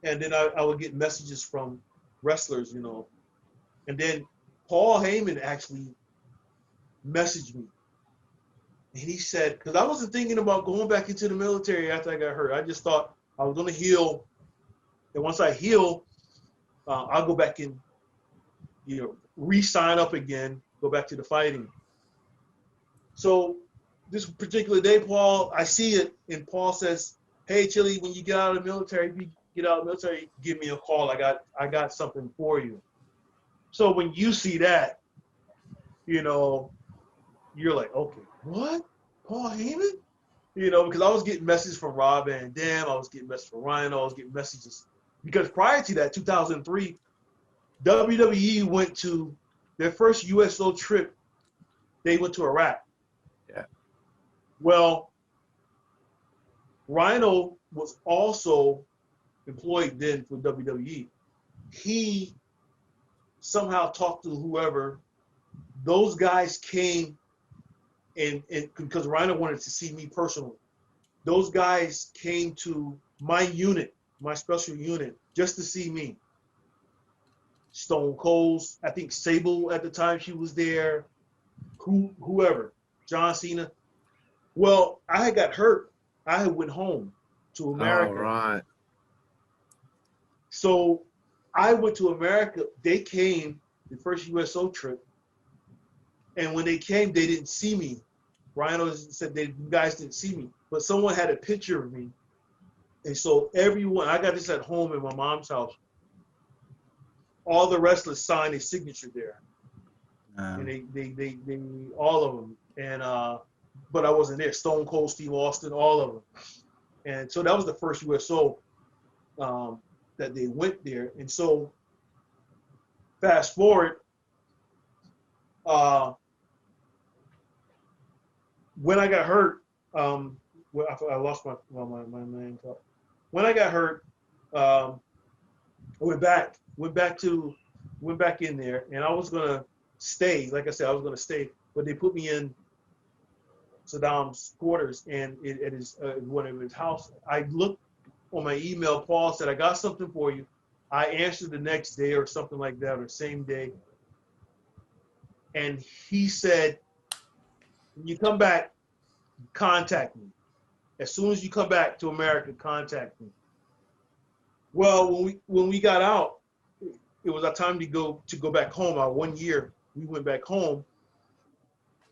and then I would get messages from wrestlers, and then Paul Heyman actually messaged me, and he said, because I wasn't thinking about going back into the military after I got hurt. I just thought I was going to heal, and once I heal, I'll go back in, re-sign up again, go back to the fighting. So this particular day, Paul, I see it, and Paul says, "Hey, Chili, when you get out of the military, if you get out of the military, give me a call. I got something for you." So when you see that, you know, you're like, okay, what? Paul Heyman? You know, because I was getting messages from Rob Van Dam, I was getting messages from Ryan, I was getting messages. Because prior to that, 2003, WWE went to their first USO trip, they went to Iraq. Yeah. Well, Rhino was also employed then for WWE. He somehow talked to whoever. Those guys came and because Rhino wanted to see me personally. Those guys came to my unit, my special unit, just to see me. Stone Cold's, I think Sable at the time she was there, whoever, John Cena. Well, I had got hurt. I had went home to America. Oh, right. So I went to America. They came, the first USO trip. And when they came, they didn't see me. Rhino said you guys didn't see me. But someone had a picture of me. And so everyone, I got this at home in my mom's house. All the wrestlers signed a signature there. And they all of them. And but I wasn't there. Stone Cold, Steve Austin, all of them. And so that was the first USO that they went there. And so fast forward, when I got hurt, I lost my main thought. When I got hurt, I went back in there, and I was gonna stay. Like I said, I was gonna stay, but they put me in Saddam's quarters, and at his one of his house. I looked on my email. Paul said, "I got something for you." I answered the next day or something like that, or same day, and he said, "When you come back, contact me. As soon as you come back to America, contact me." Well, when we got out, it was our time to go back home. Our 1 year, we went back home.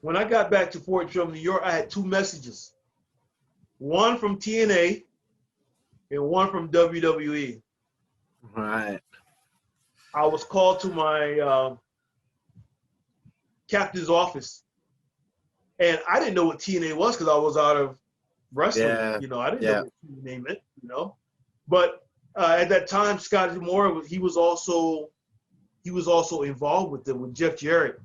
When I got back to Fort Drum, New York, I had two messages. One from TNA and one from WWE. Right. I was called to my captain's office. And I didn't know what TNA was because I was out of wrestling. Yeah. You know, I didn't know what TNA meant, you know. But at that time, Scott Moore, he was also involved with them, with Jeff Jarrett.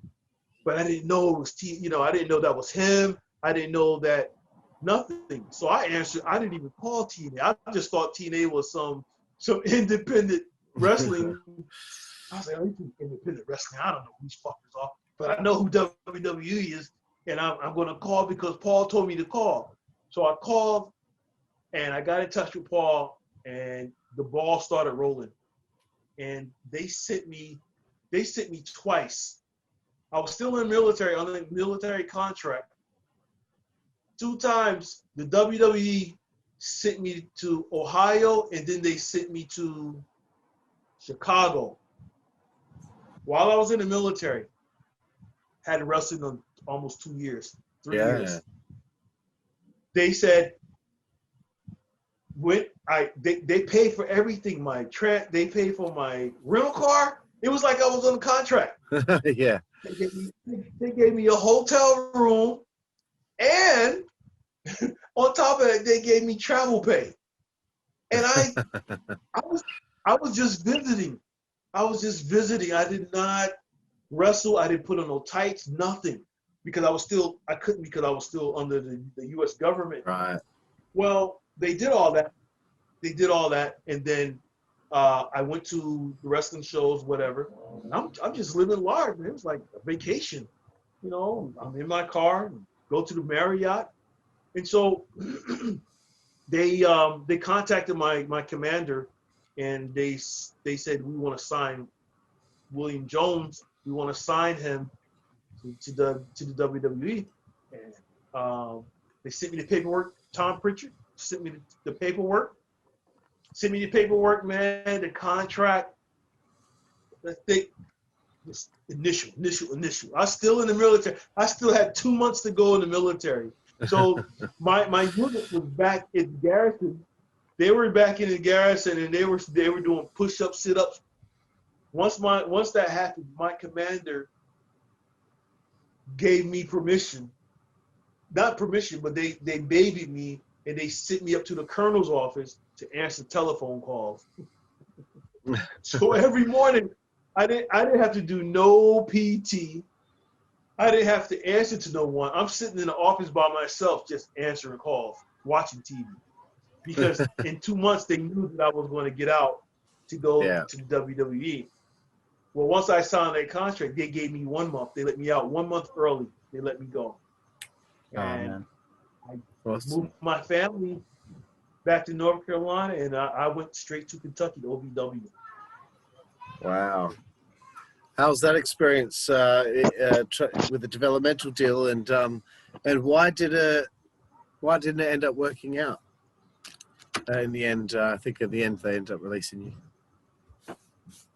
But I didn't know it was I didn't know that was him. I didn't know that nothing. So I answered. I didn't even call TNA. I just thought TNA was some independent wrestling. I was like, oh, independent wrestling. I don't know who these fuckers are, but I know who WWE is, and I'm going to call because Paul told me to call. So I called, and I got in touch with Paul, and the ball started rolling, and they sent me twice. I was still in the military, on a military contract. 2 times, the WWE sent me to Ohio, and then they sent me to Chicago. While I was in the military, had wrestled in almost 2 years, 3 years. They said, they paid for everything. They paid for my rental car. It was like I was on a contract. Yeah. They gave me a hotel room, and on top of that, they gave me travel pay. And I was just visiting. I did not wrestle. I didn't put on no tights, nothing, because I couldn't because I was still under the U.S. government. Right. Well, they did all that. And then I went to the wrestling shows, whatever. I'm just living large, man. It was like a vacation. You know, I'm in my car, go to the Marriott. And so they contacted my commander, and they said, we want to sign William Jones. We want to sign him to the WWE. And they sent me the paperwork. Tom Pritchard sent me the paperwork. Sent me the paperwork, man. The contract. Just initial. I was still in the military. I still had 2 months to go in the military. So my unit was back in garrison. They were back in the garrison, and they were doing push-ups, sit-ups. Once that happened, my commander gave me permission. Not permission, but they babied me, and they sent me up to the colonel's office to answer telephone calls. So every morning, I didn't have to do no PT. I didn't have to answer to no one. I'm sitting in the office by myself, just answering calls, watching TV. Because in 2 months, they knew that I was going to get out to go to the WWE. Well, once I signed that contract, they gave me 1 month. They let me out 1 month early. They let me go. And I moved my family back to North Carolina, and I went straight to Kentucky to OVW. Wow. How's that experience with the developmental deal, and why didn't it end up working out? In the end, I think at the end they ended up releasing you.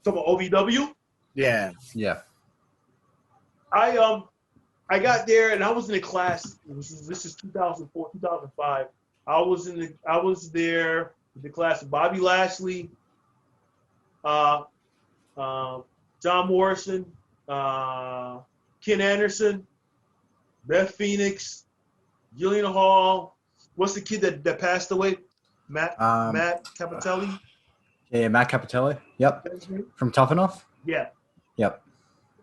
So OVW? Yeah. I got there and I was in a class. This is 2004, 2005. I was there in the class of Bobby Lashley, John Morrison, Ken Anderson, Beth Phoenix, Jillian Hall. What's the kid that passed away? Matt Capitelli. Yeah, Matt Capitelli. Yep. From Tough Enough. Yeah. Yep.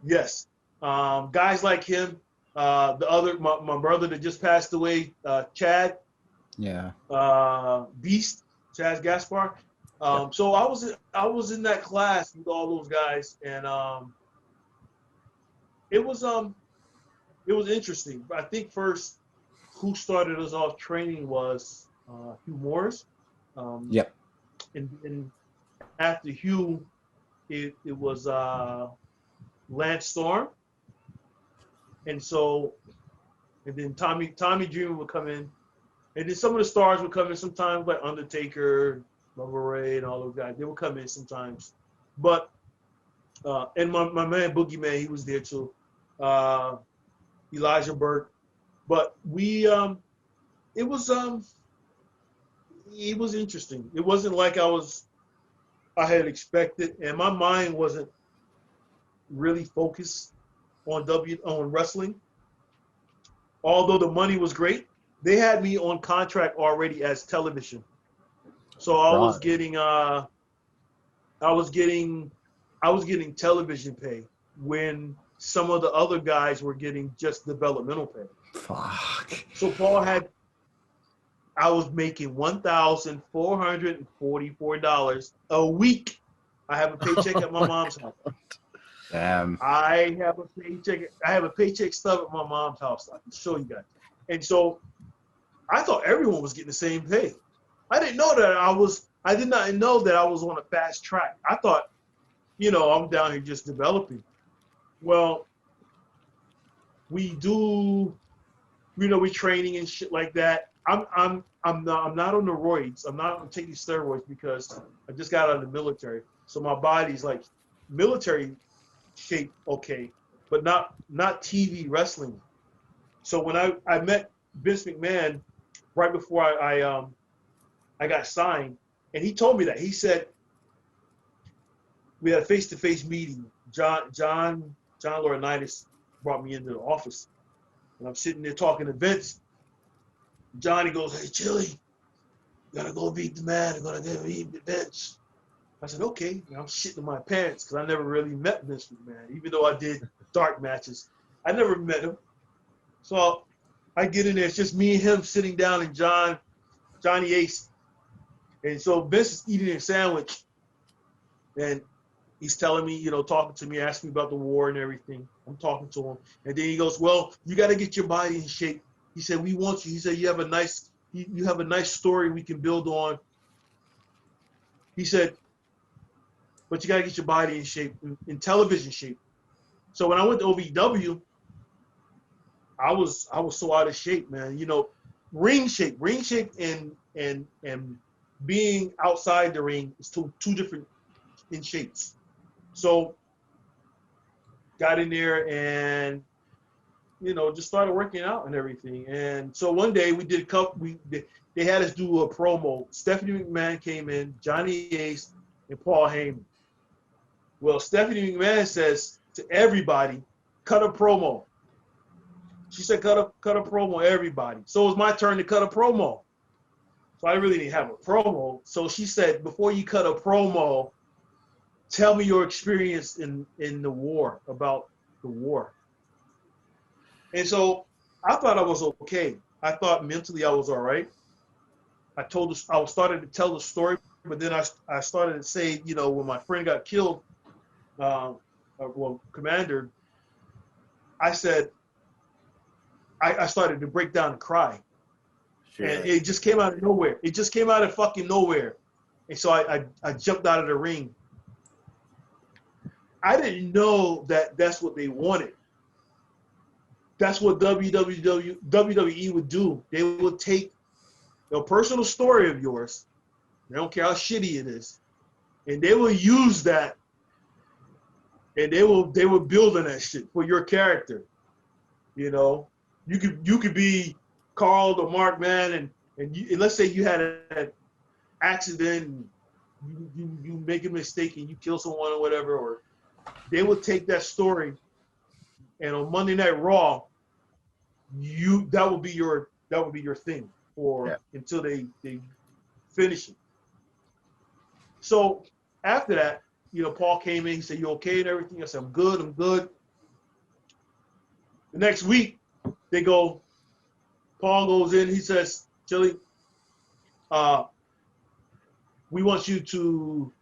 Yes. Guys like him. The other, my brother that just passed away, Chad. Yeah. Beast, Chad Gaspar. So I was in that class with all those guys, and it was interesting. I think first, who started us off training was Hugh Morris. Yep. And after Hugh, it was Lance Storm, and then Tommy Dreamer would come in, and then some of the stars would come in sometimes, like Undertaker, Bubba Ray, and all those guys. They would come in sometimes, but and my man Boogeyman, he was there too. Elijah Burke, but it was interesting. It wasn't like I had expected, and my mind wasn't really focused on wrestling. Although the money was great, they had me on contract already as television, so I was getting television pay when some of the other guys were getting just developmental pay. Fuck. So I was making $1,444 a week. I have a paycheck at my mom's house. Damn. I have a paycheck stub at my mom's house. I can show you guys. And so I thought everyone was getting the same pay. I did not know that I was on a fast track. I thought, I'm down here just developing. Well, we training and shit like that. I'm not on the roids. I'm not taking steroids because I just got out of the military. So my body's like military shape, okay, but not TV wrestling. So when I met Vince McMahon right before I got signed, and he told me that. He said we had a face-to-face meeting. John Laurinaitis brought me into the office, and I'm sitting there talking to Vince. Johnny goes, "Hey, Chili, you gotta go beat the man. I'm gonna go beat the Vince." I said, "Okay." And I'm shitting my pants because I never really met Vince McMahon, even though I did dark matches. I never met him. So I get in there. It's just me and him sitting down, and Johnny Ace. And so Vince is eating a sandwich, and he's telling me, talking to me, asking me about the war and everything. I'm talking to him, and then he goes, "Well, you got to get your body in shape." He said, "We want you." He said, you have a nice story we can build on." He said, "But you got to get your body in shape, in television shape." So when I went to OVW, I was so out of shape, man. Ring shape and being outside the ring is two different in shapes. So got in there and, you know, just started working out and everything. And so one day we did a couple, they had us do a promo. Stephanie McMahon came in, Johnny Ace, and Paul Heyman. Well, Stephanie McMahon says to everybody, cut a promo. She said, cut a promo, everybody. So it was my turn to cut a promo. So I really didn't have a promo. So she said, before you cut a promo, tell me your experience in the war, about the war. And so I thought I was okay. I thought mentally I was all right. I started to tell the story, but then I started to say, you know, when my friend got killed, commander, I said, I started to break down and cry. Sure. And it just came out of nowhere. It just came out of fucking nowhere. And so I jumped out of the ring. I didn't know that that's what they wanted. That's what WWE would do. They would take a personal story of yours, they don't care how shitty it is, and they will use that, and they will build on that shit for your character. You know, you could be Carl the Mark Man, and let's say you had an accident, and you make a mistake and you kill someone or whatever, or they will take that story, and on Monday Night Raw, that will be your thing until they finish it. So after that, you know, Paul came in, he said, "You okay?" and everything. I said, I'm good. The next week, Paul goes in, he says, Chili, we want you to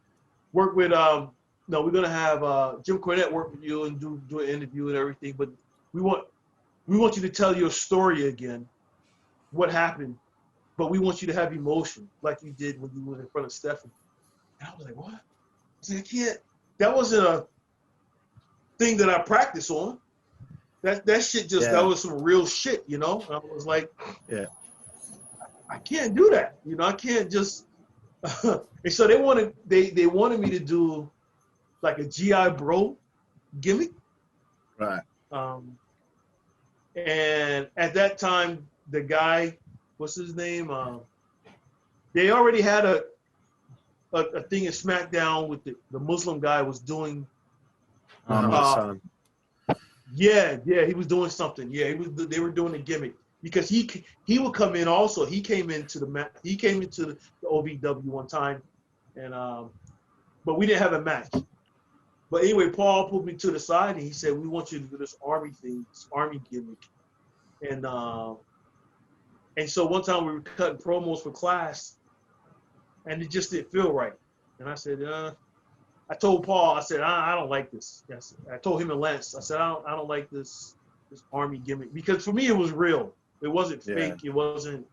work with, we're gonna have Jim Cornette work with you and do an interview and everything, but we want you to tell your story again, what happened, but we want you to have emotion like you did when you were in front of Stephanie. And I was like, what? I said, I can't. That wasn't a thing that I practiced on. That shit that was some real shit, you know? And I was like, I can't do that. You know, I can't just. And so they wanted me to do like a GI Bro gimmick. Right. And at that time, the guy, what's his name? They already had a thing in SmackDown with the Muslim guy was doing. Yeah, he was doing something. Yeah, they were doing a gimmick because he would come in also. He came into the OVW one time, and but we didn't have a match. But anyway, Paul pulled me to the side and he said, "We want you to do this army thing, this army gimmick." And so one time we were cutting promos for class, and it just didn't feel right. And I said, I told Paul, I said, I don't like this. Yes, I told him and Lance, I said, I don't like this army gimmick, because for me it was real. It wasn't fake. It wasn't.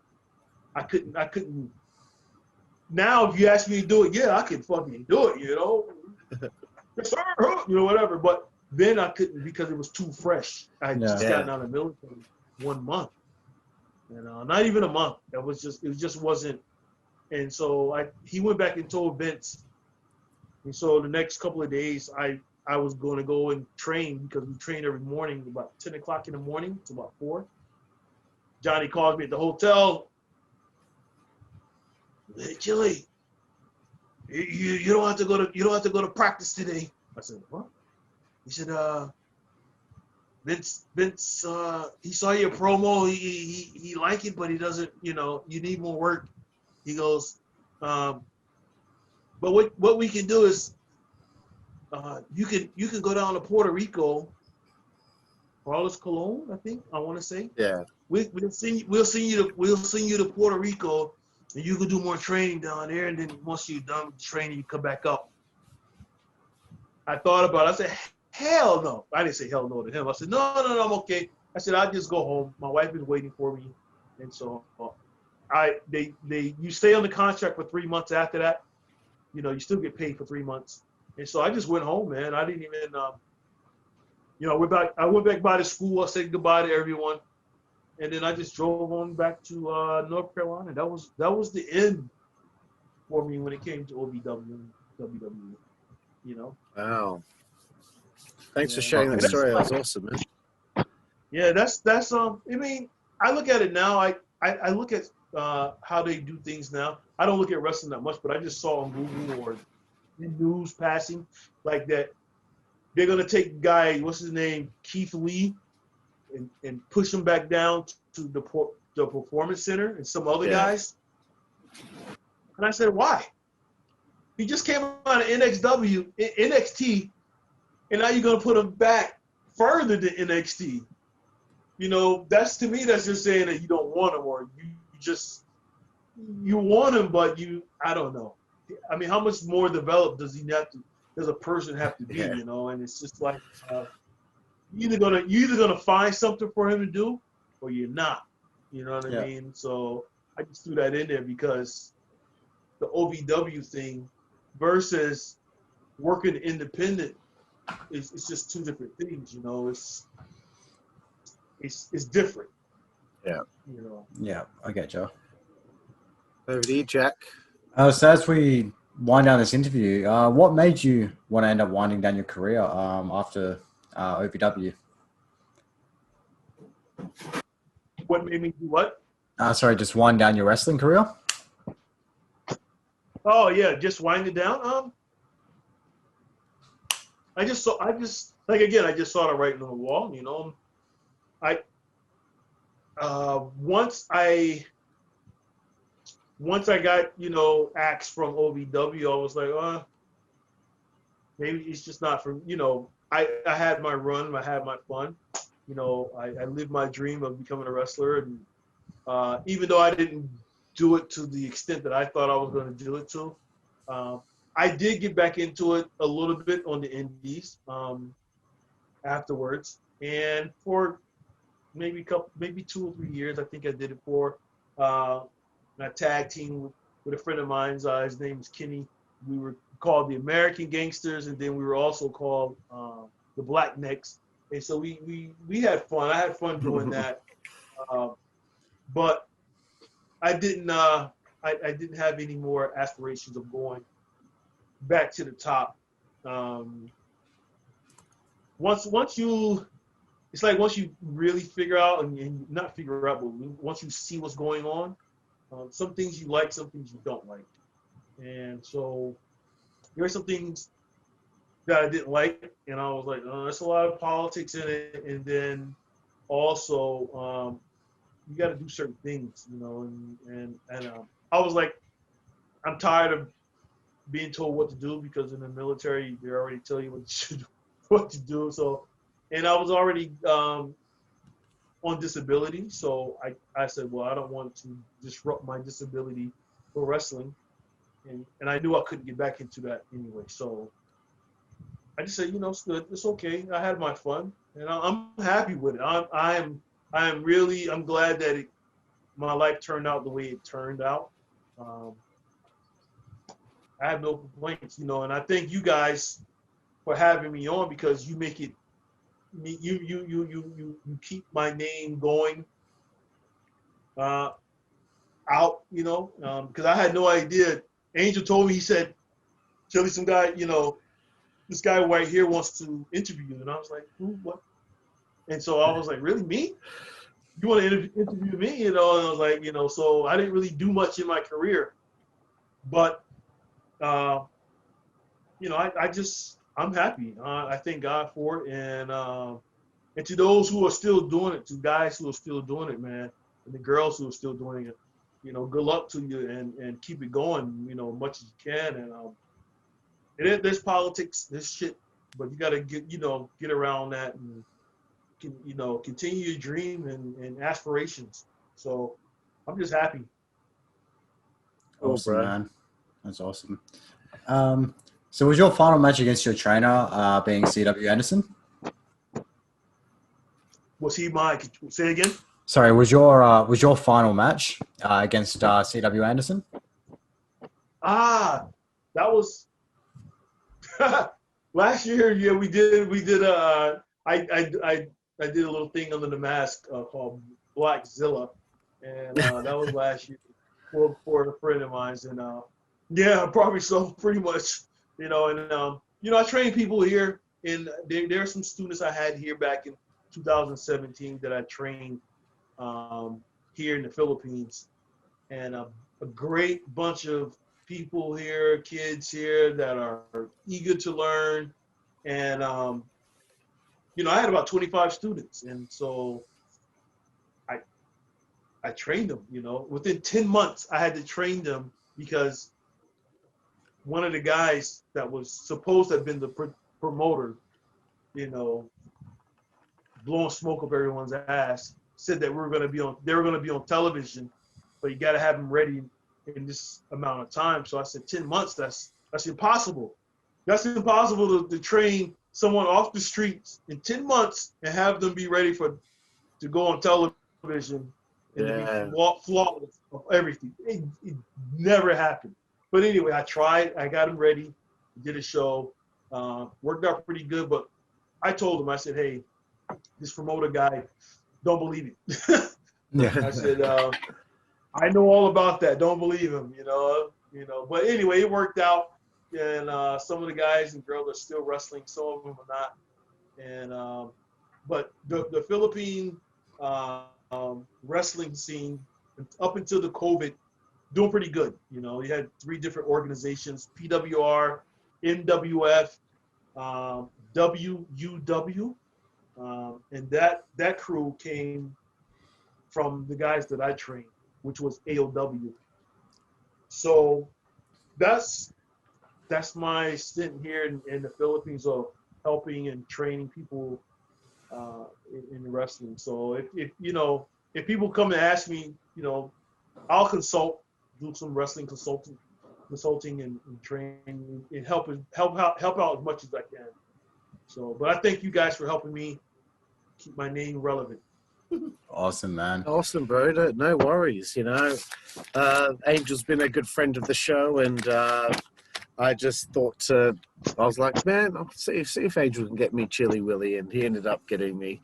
I couldn't. Now if you ask me to do it, I could fucking do it. You know, yes sir, you know, whatever. But then I couldn't because it was too fresh. I had just gotten out of the military 1 month, and not even a month. It just wasn't. And so he went back and told Vince. And so the next couple of days, I was going to go and train, because we train every morning about 10 o'clock in the morning to about 4. Johnny calls me at the hotel. Hey, Chili, you don't have to go to practice today. I said, what? He said, Vince, he saw your promo. He liked it, but he doesn't. You know, you need more work. He goes, but what we can do is, you can go down to Puerto Rico. Carlos Colon, I think I want to say. Yeah. We'll send you to Puerto Rico, and you can do more training down there. And then once you're done with training, you come back up. I thought about it. I said, hell no. I didn't say hell no to him. I said, no, I'm okay. I said, I'll just go home. My wife is waiting for me, and so you stay on the contract for 3 months after that. You know, you still get paid for 3 months. And so I just went home, man. I didn't even, I went back by the school. I said goodbye to everyone. And then I just drove on back to North Carolina. That was the end for me when it came to OVW and WWE, you know? Wow. Thanks for sharing that story. That was awesome, man. Yeah, that's I mean, I look at it now. I look at how they do things now. I don't look at wrestling that much, but I just saw on Google or in news passing like that they're gonna take a guy, what's his name, Keith Lee, and push him back down to the performance center and some other guys. And I said, why? He just came out of NXT, and now you're gonna put him back further to NXT. You know, that's to me, that's just saying that you don't want him, or you want him, but I don't know. I mean, how much more developed does a person have to be, you know? And it's just like you're either gonna find something for him to do, or you're not. You know what I mean? So I just threw that in there because the OVW thing versus working independent it's just two different things. You know, it's different. Yeah. You know. Yeah, I get you. Over to you, Jack. So as we wind down this interview, what made you want to end up winding down your career after OVW? What made me do what? Sorry, just wind down your wrestling career? Oh yeah, just wind it down. I just saw the writing on the wall. You know, once I got, you know, axed from OVW, I was like, maybe it's just not for, you know, I had my run, I had my fun. You know, I lived my dream of becoming a wrestler. And even though I didn't do it to the extent that I thought I was going to do it to, I did get back into it a little bit on the indies afterwards. And for maybe 2 or 3 years, I think I did it for. I tag team with a friend of mine. His name is Kenny. We were called the American Gangsters, and then we were also called the Black Necks. And so we had fun. I had fun doing that. But I didn't have any more aspirations of going back to the top. Once you really figure out and not figure out, but once you see what's going on, some things you like, some things you don't like. And so there are some things that I didn't like, and I was like, there's a lot of politics in it. And then also, you got to do certain things, you know. And I was like, I'm tired of being told what to do, because in the military they already tell you what to do. So, and I was already on disability, so I said, well, I don't want to disrupt my disability for wrestling, and I knew I couldn't get back into that anyway. So I just said, you know, it's good, it's okay. I had my fun, and I'm happy with it. I'm glad that my life turned out the way it turned out. I have no complaints, you know, and I thank you guys for having me on, because you make it. You keep my name going out, you know, because I had no idea. Angel told me, he said, Chili, some guy, you know, this guy right here wants to interview you. And I was like, who, what? And so I was like, really, me? You want to interview me? You know, and I was like, you know, so I didn't really do much in my career. But, you know, I'm happy. I thank God for it. And to those who are still doing it, to guys who are still doing it, man, and the girls who are still doing it, you know, good luck to you, and keep it going, you know, as much as you can. And there's politics, there's shit, but you got to get around that, and you know, continue your dream and aspirations. So I'm just happy. Awesome, man. That's awesome. So was your final match against your trainer being C.W. Anderson? Was he my? Say again. Sorry, was your final match against C.W. Anderson? That was last year. Yeah, we did. I did a little thing under the mask called Blackzilla, and that was last year for a friend of mine. And yeah, probably so, pretty much. You know, and you know, I train people here and there are some students I had here back in 2017 that I trained here in the Philippines, and a great bunch of people here, kids here that are eager to learn, and I had about 25 students, and so I trained them. Within 10 months, I had to train them because one of the guys that was supposed to have been the promoter, blowing smoke up everyone's ass, said that they were going to be on television, but you got to have them ready in this amount of time. So I said 10 months. That's impossible. That's impossible to train someone off the streets in 10 months and have them be ready to go on television and to be flawless of everything. It never happened. But anyway, I tried. I got them ready. Did a show. Worked out pretty good. But I told them, I said, hey, this promoter guy, don't believe it. I said, I know all about that. Don't believe him, But anyway, it worked out. And some of the guys and girls are still wrestling. Some of them are not. And but the Philippine wrestling scene, up until the COVID, doing pretty good. You had 3 different organizations: PWR, MWF, WUW, and that crew came from the guys that I trained, which was AOW. So that's my stint here in the Philippines of helping and training people in wrestling. So if people come and ask me, I'll consult, do some wrestling consulting and training and help out as much as I can. So, but I thank you guys for helping me keep my name relevant. Awesome, man. Awesome, bro. No worries. Angel's been a good friend of the show, and I just thought, I was like, man, I'll see if Angel can get me Chili Willy, and he ended up getting me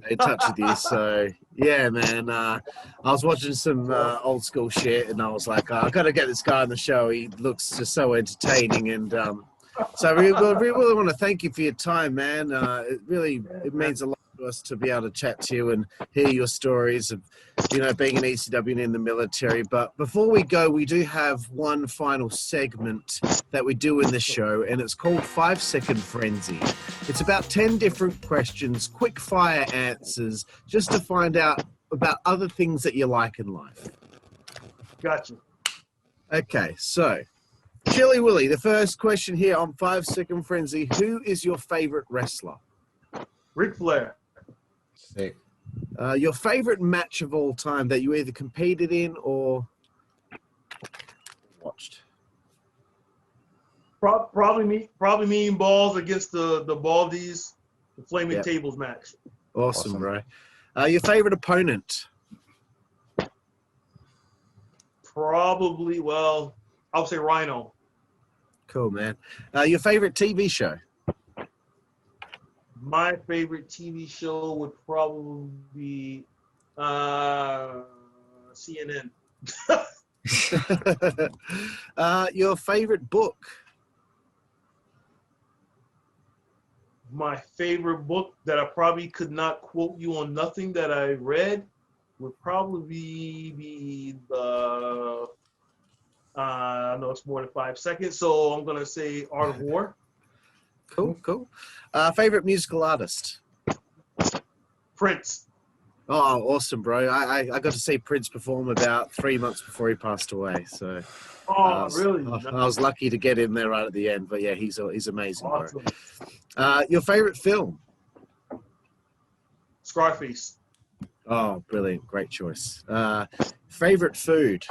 in touch with you. So, yeah, man, I was watching some old school shit, and I was like, I got to get this guy on the show. He looks just so entertaining, and so I really want to thank you for your time, man. It means a lot to us to be able to chat to you and hear your stories of, being an ECW and in the military. But before we go, we do have one final segment that we do in the show, and it's called 5-Second Frenzy. It's about 10 different questions, quick fire answers, just to find out about other things that you like in life. Gotcha. Okay, so Chili Willy, the first question here on 5-Second Frenzy: who is your favorite wrestler? Ric Flair. Sick. Your favorite match of all time that you either competed in or watched? Probably me and Balls against the Baldies, the Flaming Tables match. Awesome, bro. Your favorite opponent? Probably, I'll say Rhino. Cool, man. Your favorite TV show? My favorite TV show would probably be CNN. Your favorite book? My favorite book that I probably could not quote you on nothing that I read would probably be the, I know it's more than 5 seconds, so I'm going to say Art of War. Cool. Favorite musical artist? Prince. Oh, awesome, bro. I got to see Prince perform about 3 months before he passed away. So, really? I was lucky to get in there right at the end. But yeah, he's amazing, awesome. Bro. Your favorite film? Scarface. Oh, brilliant. Great choice. Favorite food?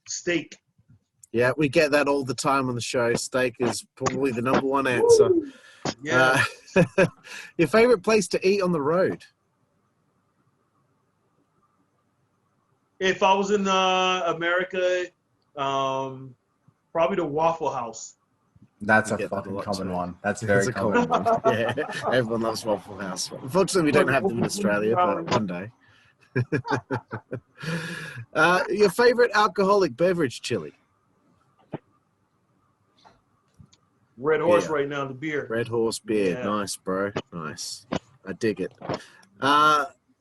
Steak. Yeah, we get that all the time on the show. Steak is probably the number one answer. Yeah. Your favorite place to eat on the road? If I was in America, probably the Waffle House. That's a fucking common one. That's a very common one. Yeah, everyone loves Waffle House. Unfortunately, we don't have them in Australia, but one day. Your favorite alcoholic beverage, Chili? Red Horse Beer. right now, the beer. Red Horse beer. Yeah. Nice, bro. Nice. I dig it.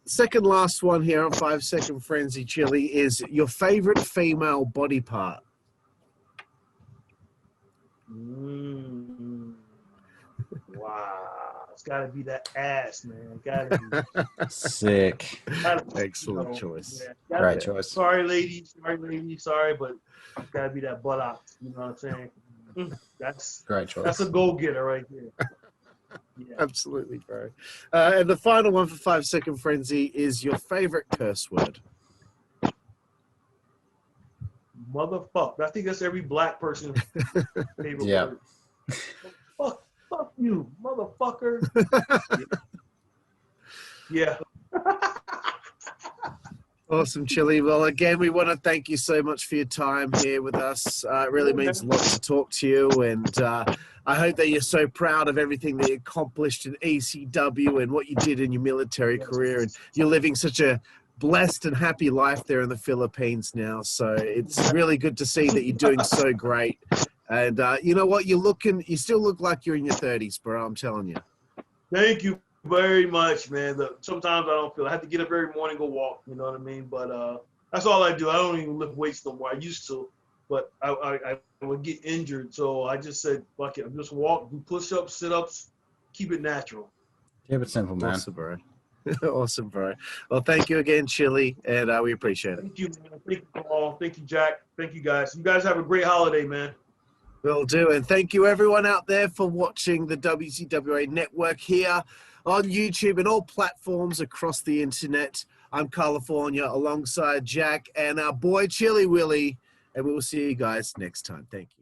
Second last one here on 5 Second Frenzy, Chili, is your favorite female body part. Wow. It's got to be that ass, man. Got to be. Sick. Excellent choice. Yeah, Great choice. Sorry, ladies. Sorry, but it's got to be that buttocks. You know what I'm saying? That's Great choice. That's a go-getter right there. Yeah. Absolutely, bro. And the final one for 5 Second Frenzy is your favorite curse word. Motherfucker. I think that's every black person's favorite Yeah. word. Fuck you, motherfucker. Yeah. Awesome, Chili. Well, again, we want to thank you so much for your time here with us. It really means a lot to talk to you, and I hope that you're so proud of everything that you accomplished in ECW and what you did in your military career, and you're living such a blessed and happy life there in the Philippines now. So it's really good to see that you're doing so great. And you know what? You still look like you're in your 30s, bro. I'm telling you. Thank you very much, man. Look, sometimes I don't feel I have to get up every morning, go walk. You know what I mean? But that's all I do. I don't even lift weights no more. I used to, but I would get injured, so I just said, fuck it. I just walk, do push-ups, sit-ups, keep it natural. Keep it simple, man. Awesome, bro. Awesome, bro. Well, thank you again, Chili, and we appreciate it. Thank you, man. Thank you, Paul. Thank you, Jack. Thank you, guys. You guys have a great holiday, man. Will do. And thank you, everyone out there, for watching the WZWA Network here on YouTube and all platforms across the internet. I'm Karlifornia alongside Jack and our boy, Chili Willy, and we will see you guys next time. Thank you.